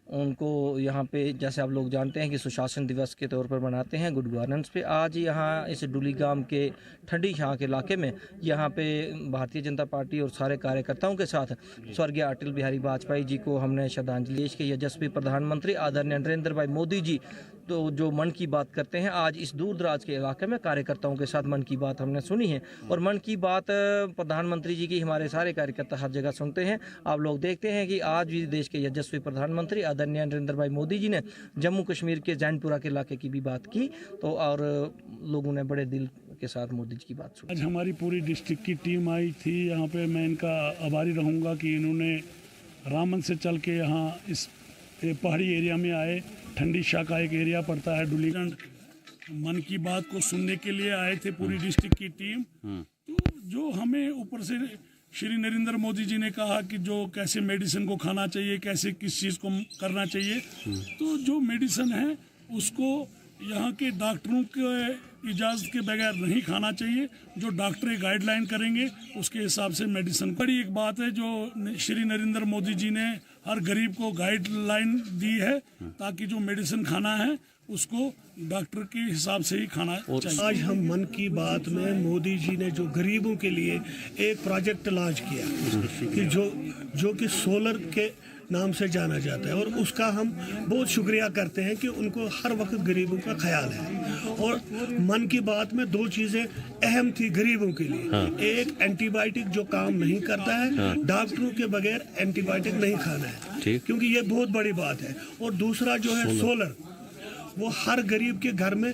उनको यहाँ पे जैसे आप लोग जानते हैं कि सुशासन दिवस के तौर पर मनाते हैं, गुड गवर्नेंस पे। आज यहाँ इस डुली गांव के ठंडी छाँ के इलाके में यहाँ पे भारतीय जनता पार्टी और सारे कार्यकर्ताओं के साथ स्वर्गीय अटल बिहारी वाजपेयी जी को हमने श्रद्धांजलि। देश के यशस्वी प्रधानमंत्री आदरणीय नरेंद्र भाई मोदी जी तो जो मन की बात करते हैं, आज इस दूर दराज के इलाके में कार्यकर्ताओं के साथ मन की बात हमने सुनी है। और मन की बात प्रधानमंत्री जी की हमारे सारे कार्यकर्ता हर जगह सुनते हैं। आप लोग देखते हैं कि आज भी देश के यशस्वी प्रधानमंत्री आदरणीय नरेंद्र भाई मोदी जी ने जम्मू कश्मीर के जैनपुरा के इलाके की भी बात की, तो और लोगों ने बड़े दिल के साथ मोदी जी की बात सुनी। आज हमारी पूरी डिस्ट्रिक्ट की टीम आई थी यहाँ पे। मैं इनका आभारी रहूँगा कि इन्होंने रामबन से चल के यहाँ इस पहाड़ी एरिया में आए। ठंडी शाह का एक एरिया पड़ता है डुलीगंज। मन की बात को सुनने के लिए आए थे पूरी डिस्ट्रिक्ट की टीम। तो जो हमें ऊपर से श्री नरेंद्र मोदी जी ने कहा कि जो कैसे मेडिसिन को खाना चाहिए, कैसे किस चीज़ को करना चाहिए, तो जो मेडिसिन है उसको यहाँ के डॉक्टरों के इजाज़त के बगैर नहीं खाना चाहिए। जो डॉक्टर गाइडलाइन करेंगे उसके हिसाब से मेडिसिन। बड़ी एक बात है जो श्री नरेंद्र मोदी जी ने हर गरीब को गाइडलाइन दी है, ताकि जो मेडिसिन खाना है उसको डॉक्टर के हिसाब से ही खाना चाहिए। आज हम मन की बात में मोदी जी ने जो गरीबों के लिए एक प्रोजेक्ट लॉन्च किया कि जो कि सोलर के नाम से जाना जाता है, और उसका हम बहुत शुक्रिया करते हैं कि उनको हर वक्त गरीबों का ख्याल है। और मन की बात में दो चीज़ें अहम थी गरीबों के लिए। एक एंटीबायोटिक जो काम नहीं करता है, डॉक्टरों के बगैर एंटीबायोटिक नहीं खाना है, क्योंकि ये बहुत बड़ी बात है। और दूसरा जो है सोलर, वो हर गरीब के घर में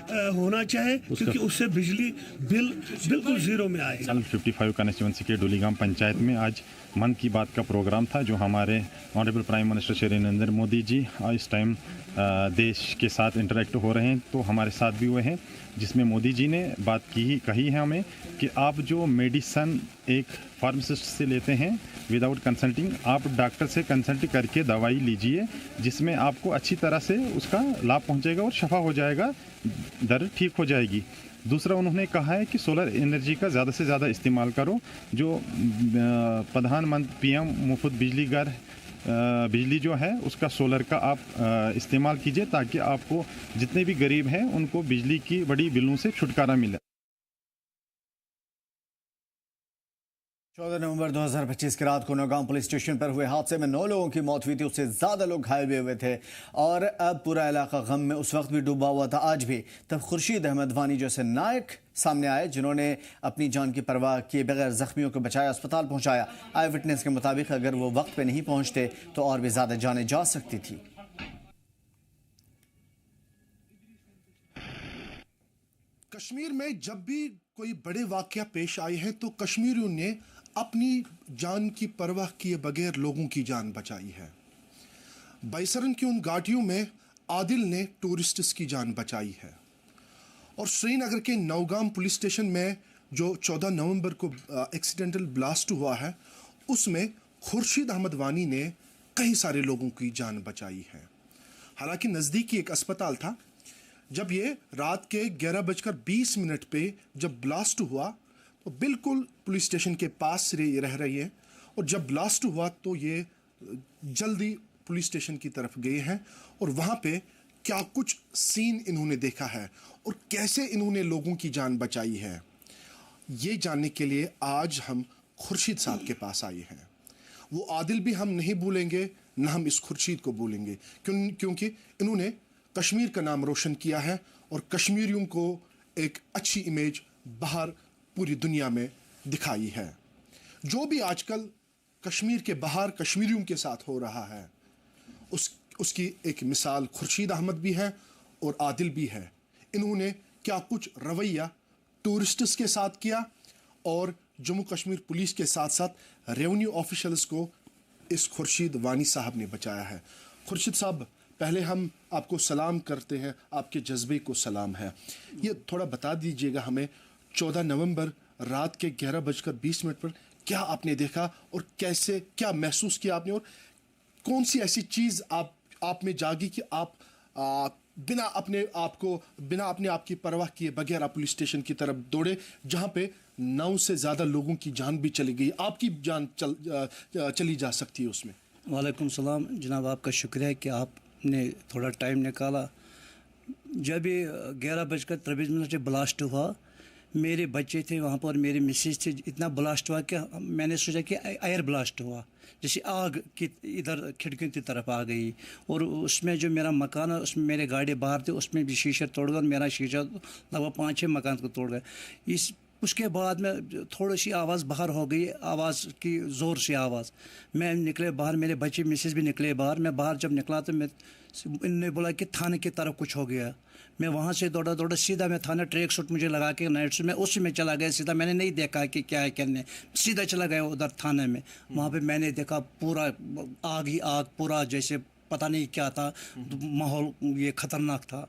होना चाहिए, क्योंकि उससे बिजली बिल बिल्कुल जीरो में आए। 55 कॉन्स्टिट्यूंसी के डुलीगाम पंचायत में आज मन की बात का प्रोग्राम था, जो हमारे honourable prime minister Shri Narendra Modi ji इस टाइम देश के साथ इंटरेक्ट हो रहे हैं, तो हमारे साथ भी हुए हैं, जिसमें मोदी जी ने बात कही है हमें कि आप जो मेडिसन एक फार्मासिस्ट से लेते हैं विदाउट कंसल्टिंग, आप डॉक्टर से कंसल्ट करके दवाई लीजिए, जिसमें आपको अच्छी तरह से उसका लाभ पहुंचेगा और शफा हो जाएगा, दर्द ठीक हो जाएगी। दूसरा उन्होंने कहा है कि सोलर एनर्जी का ज़्यादा से ज़्यादा इस्तेमाल करो। जो प्रधानमंत्री पीएम मुफ्त बिजली जो है उसका सोलर का आप इस्तेमाल कीजिए, ताकि आपको जितने भी गरीब हैं उनको बिजली की बड़ी बिलों से छुटकारा मिले। 14 नवंबर 2025 की रात को नौगांव पुलिस स्टेशन पर हुए हादसे में 9 लोगों की मौत हुई थी, उससे ज़्यादा लोग घायल भी हुए थे और अब पूरा इलाका गम में उस वक्त भी डूबा हुआ था, आज भी। तब खुर्शीद अहमद वानी जैसे नायक सामने आए, जिन्होंने अपनी जान की परवाह किए बगैर जख्मियों को बचाया, अस्पताल पहुंचाया। आई विटनेस के मुताबिक अगर वो वक्त पे नहीं पहुंचते तो और भी ज़्यादा जानें जा सकती थी। कश्मीर में जब भी कोई बड़े वाक़या पेश आए हैं तो कश्मीरियों ने अपनी जान की परवाह किए बगैर लोगों की जान बचाई है। बैसरन की उन घाटियों में आदिल ने टूरिस्ट्स की जान बचाई है, और श्रीनगर के नौगाम पुलिस स्टेशन में जो 14 नवंबर को एक्सीडेंटल ब्लास्ट हुआ है, उसमें खुर्शीद अहमद वानी ने कई सारे लोगों की जान बचाई है। हालांकि नज़दीकी एक अस्पताल था। जब ये रात के 11:20 पे जब ब्लास्ट हुआ तो बिल्कुल पुलिस स्टेशन के पास रह रही है, और जब ब्लास्ट हुआ तो ये जल्दी पुलिस स्टेशन की तरफ गए हैं, और वहाँ पे क्या कुछ सीन इन्होंने देखा है और कैसे इन्होंने लोगों की जान बचाई है, ये जानने के लिए आज हम खुर्शीद साहब के पास आए हैं। वो आदिल भी हम नहीं भूलेंगे, ना हम इस खुर्शीद को भूलेंगे, क्योंकि इन्होंने कश्मीर का नाम रोशन किया है और कश्मीरियों को एक अच्छी इमेज बाहर पूरी दुनिया में दिखाई है। जो भी आजकल कश्मीर के बाहर कश्मीरियों के साथ हो रहा है, उसकी एक मिसाल खुर्शीद अहमद भी है और आदिल भी है। इन्होंने क्या कुछ रवैया टूरिस्ट्स के साथ किया, और जम्मू कश्मीर पुलिस के साथ साथ रेवेन्यू ऑफिशियल्स को इस खुर्शीद वानी साहब ने बचाया है। खुर्शीद साहब, पहले हम आपको सलाम करते हैं, आपके जज्बे को सलाम है। ये थोड़ा बता दीजिएगा हमें, 14 नवंबर रात के 11:20 पर क्या आपने देखा और कैसे क्या महसूस किया आपने, और कौन सी ऐसी चीज़ आप में जागी कि आप बिना अपने आप की परवाह किए बगैर आप पुलिस स्टेशन की तरफ दौड़े, जहां पे 9 से ज़्यादा लोगों की जान भी चली गई, आपकी जान चली जा सकती है उसमें। वालेकुम सलाम जनाब, आपका शुक्रिया कि आपने थोड़ा टाइम निकाला। जब ये 11:23 ब्लास्ट हुआ, मेरे बच्चे थे वहाँ पर, मेरे मिसेज थे, इतना ब्लास्ट हुआ कि मैंने सोचा कि एयर ब्लास्ट हुआ, जैसे आग की इधर खिड़कियों की तरफ आ गई। और उसमें जो मेरा मकान है उसमें मेरे गाड़ी बाहर थे, उसमें भी शीशा तोड़ गया और मेरा शीशा लगभग 5-6 मकान को तोड़ गया। उसके बाद में थोड़ी सी आवाज़ बाहर हो गई, आवाज़ की ज़ोर से आवाज़, मैं निकले बाहर, मेरे बच्चे मिसेज भी निकले बाहर। मैं बाहर जब निकला तो इन्होंने बोला कि थाने की तरफ कुछ हो गया। मैं वहाँ से दौड़ा सीधा मैं थाना, ट्रैक सूट मुझे लगा के नाइट सूट में उसी में चला गया सीधा। मैंने नहीं देखा कि क्या है क्या नहीं, सीधा चला गया उधर थाने में। वहाँ पे मैंने देखा पूरा आग ही आग, पूरा जैसे पता नहीं क्या था, माहौल ये ख़तरनाक था।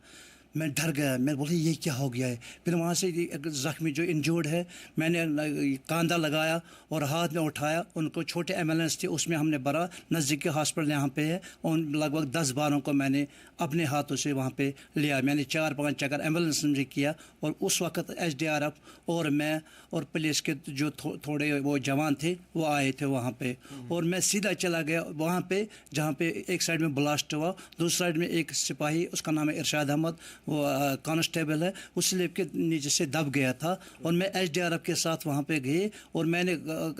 मैं डर गया, मैं बोला ये क्या हो गया है। फिर वहाँ से ज़ख्मी जो इंजर्ड है, मैंने कांधा लगाया और हाथ में उठाया, उनको छोटे एम्बुलेंस थे उसमें हमने भरा, नज़दीकी हॉस्पिटल यहाँ पे है, और लगभग 10-12 को मैंने अपने हाथों से वहाँ पे लिया। मैंने 4-5 चक्कर एम्बुलेंस में किया, और उस वक्त SDRF और मैं और पुलिस के जो थोड़े वो जवान थे वो आए थे वहाँ पे। और मैं सीधा चला गया वहाँ पे जहाँ पे एक साइड में ब्लास्ट हुआ, दूसरी साइड में एक सिपाही, उसका नाम है इरशाद अहमद, वो कांस्टेबल है, उस स्लिप के नीचे से दब गया था। और मैं SDRF के साथ वहाँ पे गए, और मैंने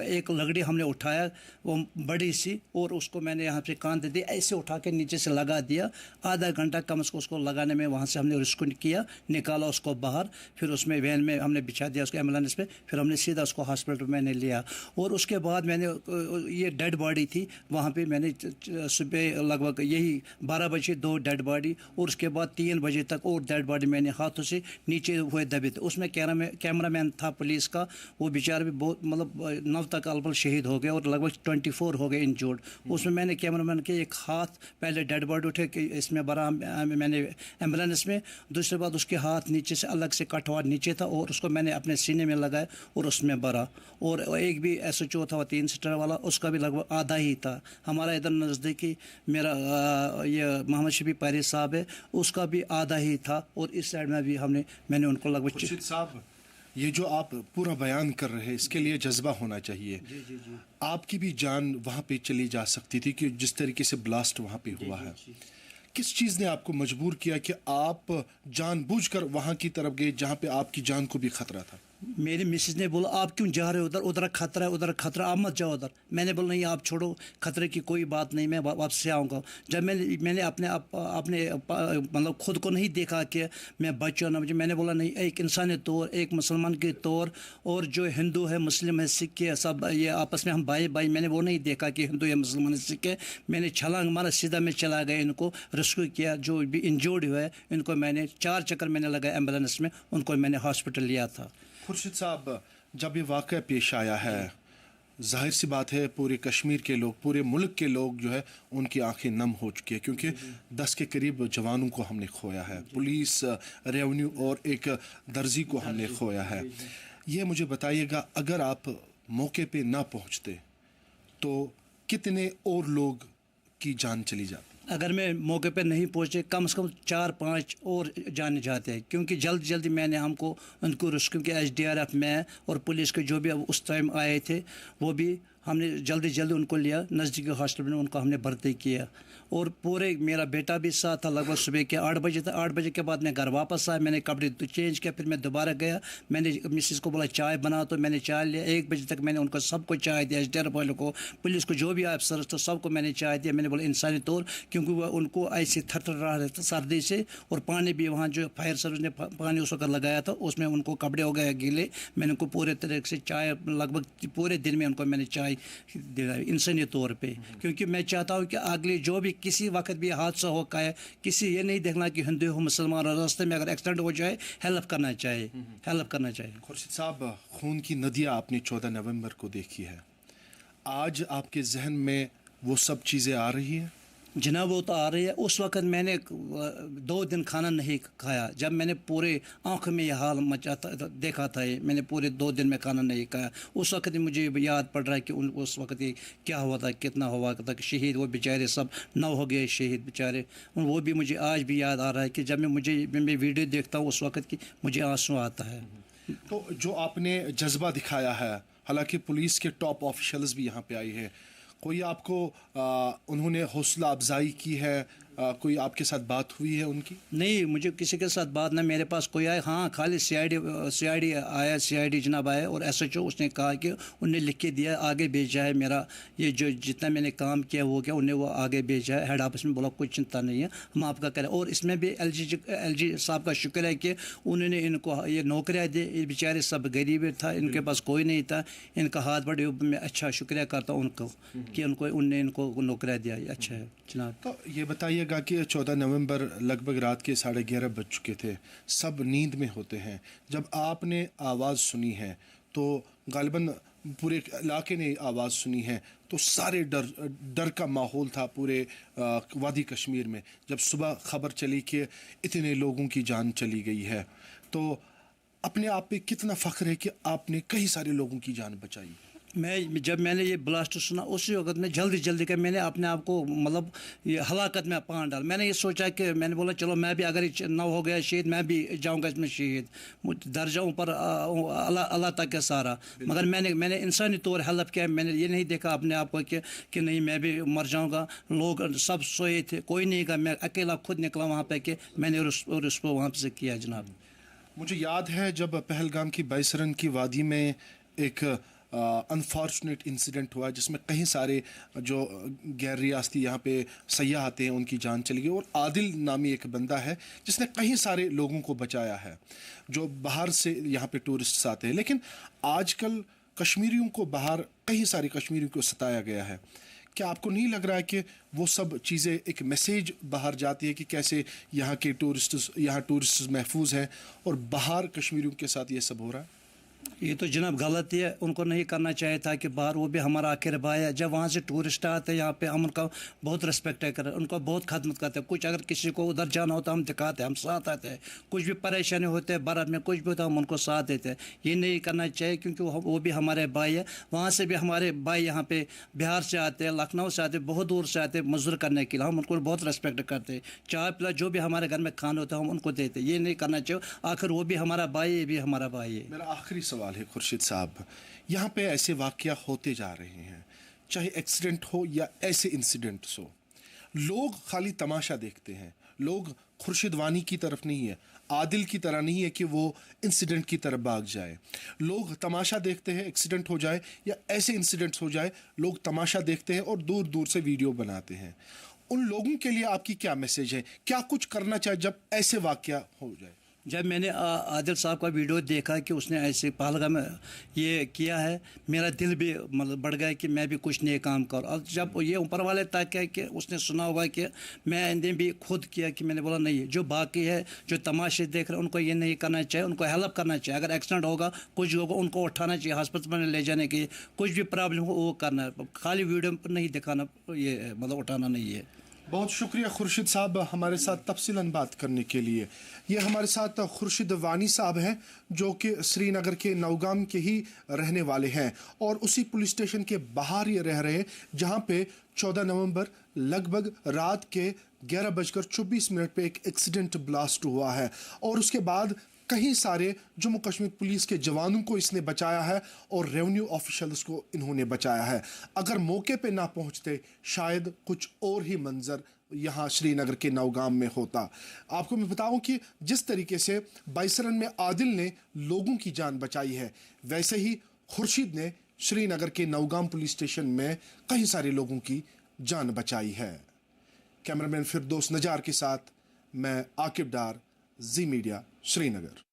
एक लकड़ी हमने उठाया वो बड़ी सी, और उसको मैंने यहाँ पे कान दे दी, ऐसे उठा के नीचे से लगा दिया। आधा घंटा कम उसको लगाने में वहाँ से हमने रिस्क किया, निकाला उसको बाहर, फिर उसमें वैन में हमने बिछा दिया उसको एम्बुलेंस पे, फिर हमने सीधा उसको हॉस्पिटल मैंने लिया। और उसके बाद मैंने ये डेड बॉडी थी वहाँ पे, मैंने सुबह लगभग यही 12 बजे 2 डेड बॉडी, और उसके बाद 3 बजे तक और डेड बॉडी मैंने हाथों से नीचे हुए दबे थे। उसमें कैमरामैन था पुलिस का, वो बेचारा भी बहुत मतलब 9 तक अलबल शहीद हो गए और लगभग 24 हो गए इंजर्ड। उसमें मैंने कैमरामैन के एक हाथ पहले डेड बॉडी उठे कि इसमें भरा मैंने एम्बुलेंस में, दूसरे बाद उसके हाथ नीचे से अलग से कट हुआ नीचे था, और उसको मैंने अपने सीने में लगाया और उसमें भरा। और एक भी SHO था 3 सीटर वाला, उसका भी लगभग आधा ही था। हमारा इधर नज़दीकी मेरा ये मोहम्मद शफी पारी साहब है, उसका भी आधा ही था, और इस साइड में भी मैंने उनको लगभग। खुर्शीद साहब, ये जो आप पूरा बयान कर रहे हैं इसके लिए जज्बा होना चाहिए। जी। आपकी भी जान वहाँ पे चली जा सकती थी कि जिस तरीके से ब्लास्ट वहाँ पे हुआ है। किस चीज़ ने आपको मजबूर किया कि आप जानबूझकर वहाँ की तरफ गए जहाँ पे आपकी जान को भी खतरा था? मेरे मिसेज ने बोला आप क्यों जा रहे हो उधर खतरा है, उधर खतरा, आप मत जाओ उधर। मैंने बोला नहीं आप छोड़ो, खतरे की कोई बात नहीं, मैं वापस से आऊँगा। जब मैंने अपने मतलब खुद को नहीं देखा कि मैं बच्चा ना, मैंने बोला नहीं, एक इंसान के तौर, एक मुसलमान के तौर, और जो हिंदू है मुस्लिम है सिख है सब ये आपस में हम भाई, मैंने वो नहीं देखा कि हिंदू है मुसलमान है सिख है। मैंने छलांग मारा, सीधा में चला गया, इनको रेस्क्यू किया, जो भी इंजर्ड हुआ है इनको मैंने 4 चक्कर मैंने लगाया एम्बुलेंस में, उनको मैंने हॉस्पिटल लिया था। खुर्शीद साहब, जब ये वाक़या पेश आया है, जाहिर सी बात है पूरे कश्मीर के लोग, पूरे मुल्क के लोग जो है उनकी आंखें नम हो चुकी है, क्योंकि 10 के करीब जवानों को हमने खोया है, पुलिस, रेवेन्यू और एक दर्जी को हमने खोया है। ये मुझे बताइएगा, अगर आप मौके पे ना पहुंचते तो कितने और लोग की जान चली जाती? अगर मैं मौके पर नहीं पहुंचे कम से कम 4-5 और जाने जाते हैं, क्योंकि जल्दी मैंने उनको रेस्क्यू किया। SDRF में और पुलिस के जो भी उस टाइम आए थे वो भी हमने जल्दी उनको लिया, नज़दीकी हॉस्पिटल में उनको हमने भर्ती किया। और पूरे मेरा बेटा भी साथ था, लगभग सुबह के 8 बजे था। 8 बजे के बाद मैं घर वापस आया, मैंने कपड़े चेंज किया, फिर मैं दोबारा गया, मैंने मिसेस को बोला चाय बना, तो मैंने चाय लिया। 1 बजे तक मैंने उनको सबको चाय दिया, SDRF वालों को, पुलिस को, जो भी अफसर तो सबको मैंने चाय दिया। मैंने बोला इंसानी तौर, क्योंकि वह उनको ऐसे थर रहा था सर्दी से, और पानी भी वहाँ जो फायर सर्विस ने पानी उस वक्त लगाया था उसमें उनको कपड़े हो गए गीले। मैंने उनको पूरे तरीके से चाय, लगभग पूरे दिन में उनको मैंने चाय दिया इंसानी तौर पे, क्योंकि मैं चाहता हूँ कि अगले जो भी किसी वक्त भी हादसा हो का है, किसी ये नहीं देखना कि हिंदू हो मुसलमान, और रास्ते में अगर एक्सीडेंट हो जाए हेल्प करना चाहिए। खुर्शीद साहब, खून की नदियाँ आपने 14 नवंबर को देखी है, आज आपके जहन में वो सब चीज़ें आ रही हैं? जनाब वो तो आ रही है। उस वक़्त मैंने 2 दिन खाना नहीं खाया। जब मैंने पूरे आँख में यह हाल मचा था, देखा था ये, मैंने पूरे 2 दिन में खाना नहीं खाया। उस वक़्त मुझे याद पड़ रहा है कि उस वक़्त क्या हुआ था, कितना हुआ था कि शहीद वो बेचारे सब 9 हो गए शहीद बेचारे। वो भी मुझे आज भी याद आ रहा है कि जब मैं वीडियो देखता हूँ उस वक़्त की मुझे आंसू आता है। तो जो आपने जज्बा दिखाया है, हालांकि पुलिस के टॉप ऑफिशियल्स भी यहाँ पे आए हैं, कोई आपको उन्होंने हौसला अफजाई की है, कोई आपके साथ बात हुई है उनकी? नहीं, मुझे किसी के साथ बात ना मेरे पास कोई आया। हाँ, खाली सीआईडी आया, सीआईडी जनाब आया और एसएचओ उसने कहा कि उन्हें लिख के दिया, आगे भेजा है मेरा ये जो जितना मैंने काम किया वो क्या उन्हें वो आगे भेजा है। हेड ऑफिस में बोला कोई चिंता नहीं है, हम आपका करें। और इसमें भी एलजी साहब का शुक्र है कि उन्होंने इनको ये नौकरियाँ दी। ये बेचारे सब गरीब था, इनके पास कोई नहीं था, इनका हाथ बढ़े। मैं अच्छा शुक्रिया करता हूँ उनको कि उनने इनको नौकरियाँ दिया। अच्छा है जनाब। तो ये बताइएगा कि 14 नवंबर लगभग रात के 11:30 बज चुके थे, सब नींद में होते हैं। जब आपने आवाज़ सुनी है तो गालिबन पूरे इलाके ने आवाज़ सुनी है, तो सारे डर का माहौल था पूरे वादी कश्मीर में। जब सुबह खबर चली कि इतने लोगों की जान चली गई है, तो अपने आप पे कितना फ़ख्र है कि आपने कई सारे लोगों की जान बचाई। जब मैंने ये ब्लास्ट सुना उसी वक्त में जल्दी का मैंने अपने आप को मतलब ये हलाकत में पान डाल। मैंने ये सोचा कि मैंने बोला चलो मैं भी अगर 9 हो गया शहीद, मैं भी जाऊंगा इसमें शहीद, दर्जा ऊपर अल्लाह तक का सारा। मगर मैंने इंसानी तौर हेल्प किया। मैंने ये नहीं देखा अपने आप को कि नहीं मैं भी मर जाऊँगा। लोग सब सोए थे, कोई नहीं कहा, मैं अकेला खुद निकला वहाँ पर कि मैंने उसको वहाँ से किया जनाब। मुझे याद है जब पहलगाम की बैसरन की वादी में एक अनफॉर्चुनेट इंसिडेंट हुआ जिसमें कई सारे जो गैर रियासती यहाँ पे सयाह आते हैं उनकी जान चली गई। और आदिल नामी एक बंदा है जिसने कई सारे लोगों को बचाया है जो बाहर से यहाँ पे टूरिस्ट्स आते हैं। लेकिन आजकल कश्मीरियों को बाहर कई सारे कश्मीरियों को सताया गया है। क्या आपको नहीं लग रहा है कि वो सब चीज़ें एक मैसेज बाहर जाती है कि कैसे यहाँ के टूरिस्ट्स महफूज हैं और बाहर कश्मीरियों के साथ ये सब हो रहा है? ये तो जनाब गलती है, उनको नहीं करना चाहिए था कि बाहर, वो भी हमारा आखिर भाई है। जब वहाँ से टूरिस्ट आते हैं यहाँ पे हम उनका बहुत रिस्पेक्ट करें, उनको बहुत खदमत करते हैं। कुछ अगर किसी को उधर जाना होता है हम दिखाते हैं, हम साथ आते हैं। कुछ भी परेशानी होते हैं बर्फ़ में कुछ भी होता है हम उनको साथ देते हैं। ये नहीं करना चाहिए क्योंकि वो भी हमारे भाई है। वहाँ से भी हमारे भाई यहाँ पे बिहार से आते हैं, लखनऊ से आते हैं, बहुत दूर से आते हैं मजदूर करने के लिए। हम उनको बहुत रिस्पेक्ट करते हैं। चाय पिला जो भी हमारे घर में खाना होता है हम उनको देते हैं। ये नहीं करना चाहिए, आखिर वो भी हमारा भाई है, ये भी हमारा भाई है। मेरा आखिरी सवाल है खुर्शीद साहब, यहाँ पे ऐसे वाक़या होते जा रहे हैं, चाहे एक्सीडेंट हो या ऐसे इंसिडेंट्स हो, लोग खाली तमाशा देखते हैं। लोग खुर्शीद वानी की तरफ नहीं है, आदिल की तरह नहीं है कि वो इंसिडेंट की तरफ भाग जाए। लोग तमाशा देखते हैं, एक्सीडेंट हो जाए या ऐसे इंसिडेंट्स हो जाए, लोग तमाशा देखते हैं और दूर दूर से वीडियो बनाते हैं। उन लोगों के लिए आपकी क्या मैसेज है? क्या कुछ करना चाहिए जब ऐसे वाक़या हो जाए? जब मैंने आदिल साहब का वीडियो देखा कि उसने ऐसे पहलगाम में ये किया है, मेरा दिल भी मतलब बढ़ गया कि मैं भी कुछ नए काम करूँ। और जब ये ऊपर वाले तक है कि उसने सुना होगा कि मैंने भी खुद किया कि मैंने बोला नहीं, जो बाकी है जो तमाशे देख रहे हैं उनको ये नहीं करना चाहिए, उनको हेल्प करना चाहिए। अगर एक्सीडेंट होगा कुछ होगा उनको उठाना चाहिए, हॉस्पिटल में ले जाने के लिए, कुछ भी प्रॉब्लम हो वो करना है, खाली वीडियो पर नहीं दिखाना, ये मतलब उठाना नहीं है। बहुत शुक्रिया खुर्शीद साहब हमारे साथ तफसीलन बात करने के लिए। ये हमारे साथ खुर्शीद वानी साहब हैं जो कि श्रीनगर के नौगाम के ही रहने वाले हैं और उसी पुलिस स्टेशन के बाहर ये रह रहे हैं जहां पे 14 नवंबर लगभग रात के 11:24 पे एक एक्सीडेंट ब्लास्ट हुआ है और उसके बाद कई सारे जम्मू कश्मीर पुलिस के जवानों को इसने बचाया है और रेवेन्यू ऑफिशियल्स को इन्होंने बचाया है। अगर मौके पे ना पहुंचते शायद कुछ और ही मंजर यहाँ श्रीनगर के नौगाम में होता। आपको मैं बताऊं कि जिस तरीके से बैसरन में आदिल ने लोगों की जान बचाई है, वैसे ही खुर्शीद ने श्रीनगर के नौगाम पुलिस स्टेशन में कई सारे लोगों की जान बचाई है। कैमरामैन फिरदौस नजार के साथ मैं आकिब डार, जी मीडिया, श्रीनगर।